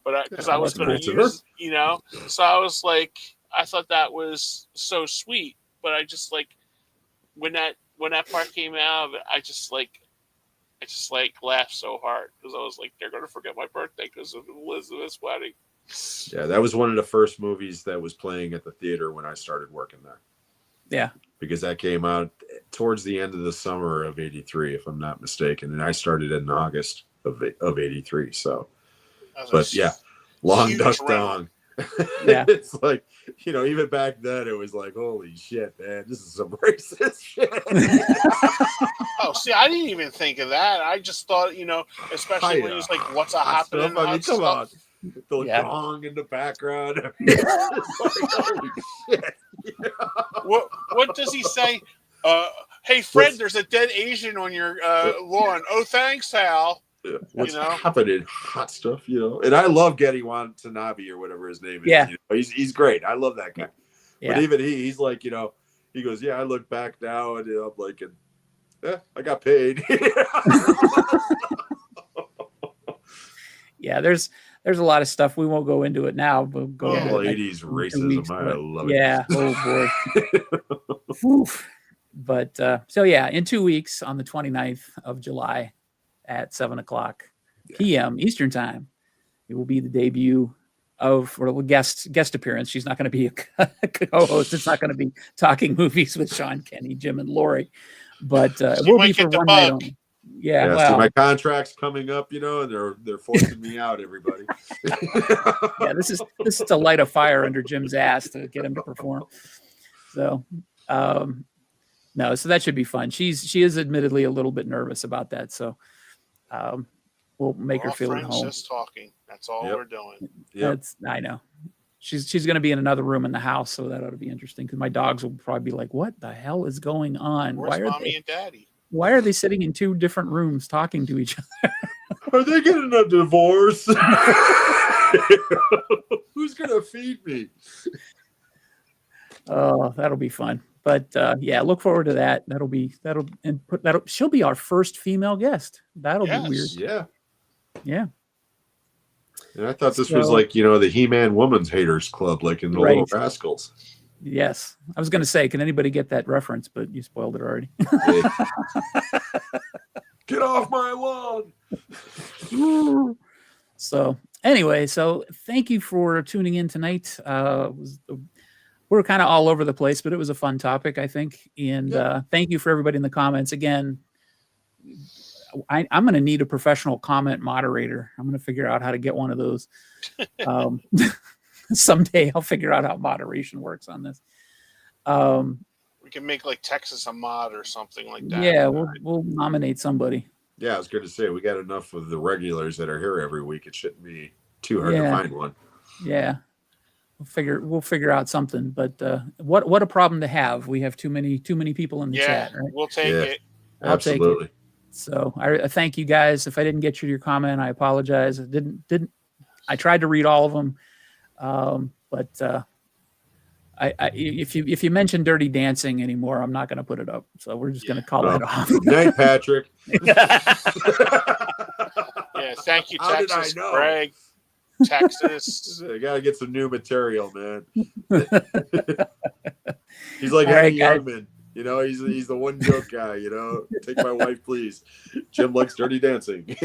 But because I was going to use, so I was like, I thought that was so sweet. But I just like, when that part came out of it, I just laughed so hard because I was like, they're going to forget my birthday because of Elizabeth's wedding. Yeah, that was one of the first movies that was playing at the theater when I started working there. Yeah. Because that came out towards the end of the summer of 83, if I'm not mistaken. And I started in August of 83. So, but yeah, Long Duck Dawn. Yeah. It's like, even back then it was like, holy shit, man, this is some racist shit. Oh, see, I didn't even think of that. I just thought, especially when he's like, "What's a happening?" I mean, come on, the Yeah. gong in the background. It's like, holy shit. What does he say? Hey, Fred, there's a dead Asian on your lawn. Oh, thanks, Hal. What's happening? Hot stuff, And I love Getty Watanabe or whatever his name is. Yeah. He's great. I love that guy. Yeah. But even he's like, he goes, yeah, I look back now and I'm like, I got paid. Yeah, there's a lot of stuff. We won't go into it now, but go into it 80s racism. I love it. Yeah. Oh boy. But so yeah, in 2 weeks on the 29th of July at 7:00 p.m. Eastern time, it will be the debut of a guest appearance. She's not going to be a co-host. It's not going to be talking movies with Sean, Kenny, Jim, and Lori, but it will be for one night only. Yeah, well, see, my contract's coming up, and they're forcing me out. Everybody. Yeah, this is to light a fire under Jim's ass to get him to perform. So, no, so that should be fun. She is admittedly a little bit nervous about that, so we'll make her feel at home. Just talking. That's all we're doing. Yeah, I know. She's going to be in another room in the house, so that ought to be interesting because my dogs will probably be like, "What the hell is going on? Where's mommy and daddy? Why are they sitting in two different rooms talking to each other? Are they getting a divorce? Who's gonna feed me?" Oh, that'll be fun. But yeah, look forward to that. She'll be our first female guest. That'll be weird. Yeah. Yeah. And I thought this was like, the He-Man Woman's Haters Club, like in the Little Rascals. Yes. I was going to say, can anybody get that reference? But you spoiled it already. Hey. Get off my lawn. So anyway, thank you for tuning in tonight. We're kind of all over the place, but it was a fun topic, I think. And thank you for everybody in the comments. Again, I'm going to need a professional comment moderator. I'm going to figure out how to get one of those. Someday I'll figure out how moderation works on this. We can make like Texas a mod or something like that. Yeah, we'll nominate somebody. Yeah, I was going to say, we got enough of the regulars that are here every week. It shouldn't be too hard to find one. Yeah. We'll figure out something, but what a problem to have. We have too many people in the chat, right? We'll take it. Absolutely. Take it. So I thank you guys. If I didn't get your comment, I apologize. I tried to read all of them. But if you mention Dirty Dancing anymore, I'm not going to put it up. So we're just going to call that off. Good night, Patrick. Thank you, Texas. Greg, Texas. I got to get some new material, man. He's like Eddie Youngman. He's the one joke guy. Take my wife, please. Jim likes Dirty Dancing.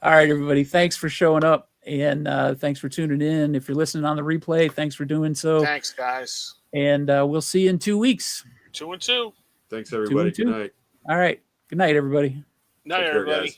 All right, everybody. Thanks for showing up, and thanks for tuning in. If you're listening on the replay, thanks for doing so. Thanks, guys. And we'll see you in 2 weeks. 2 and 2. Thanks, everybody. Good night. All right. Good night, everybody. Night, everybody.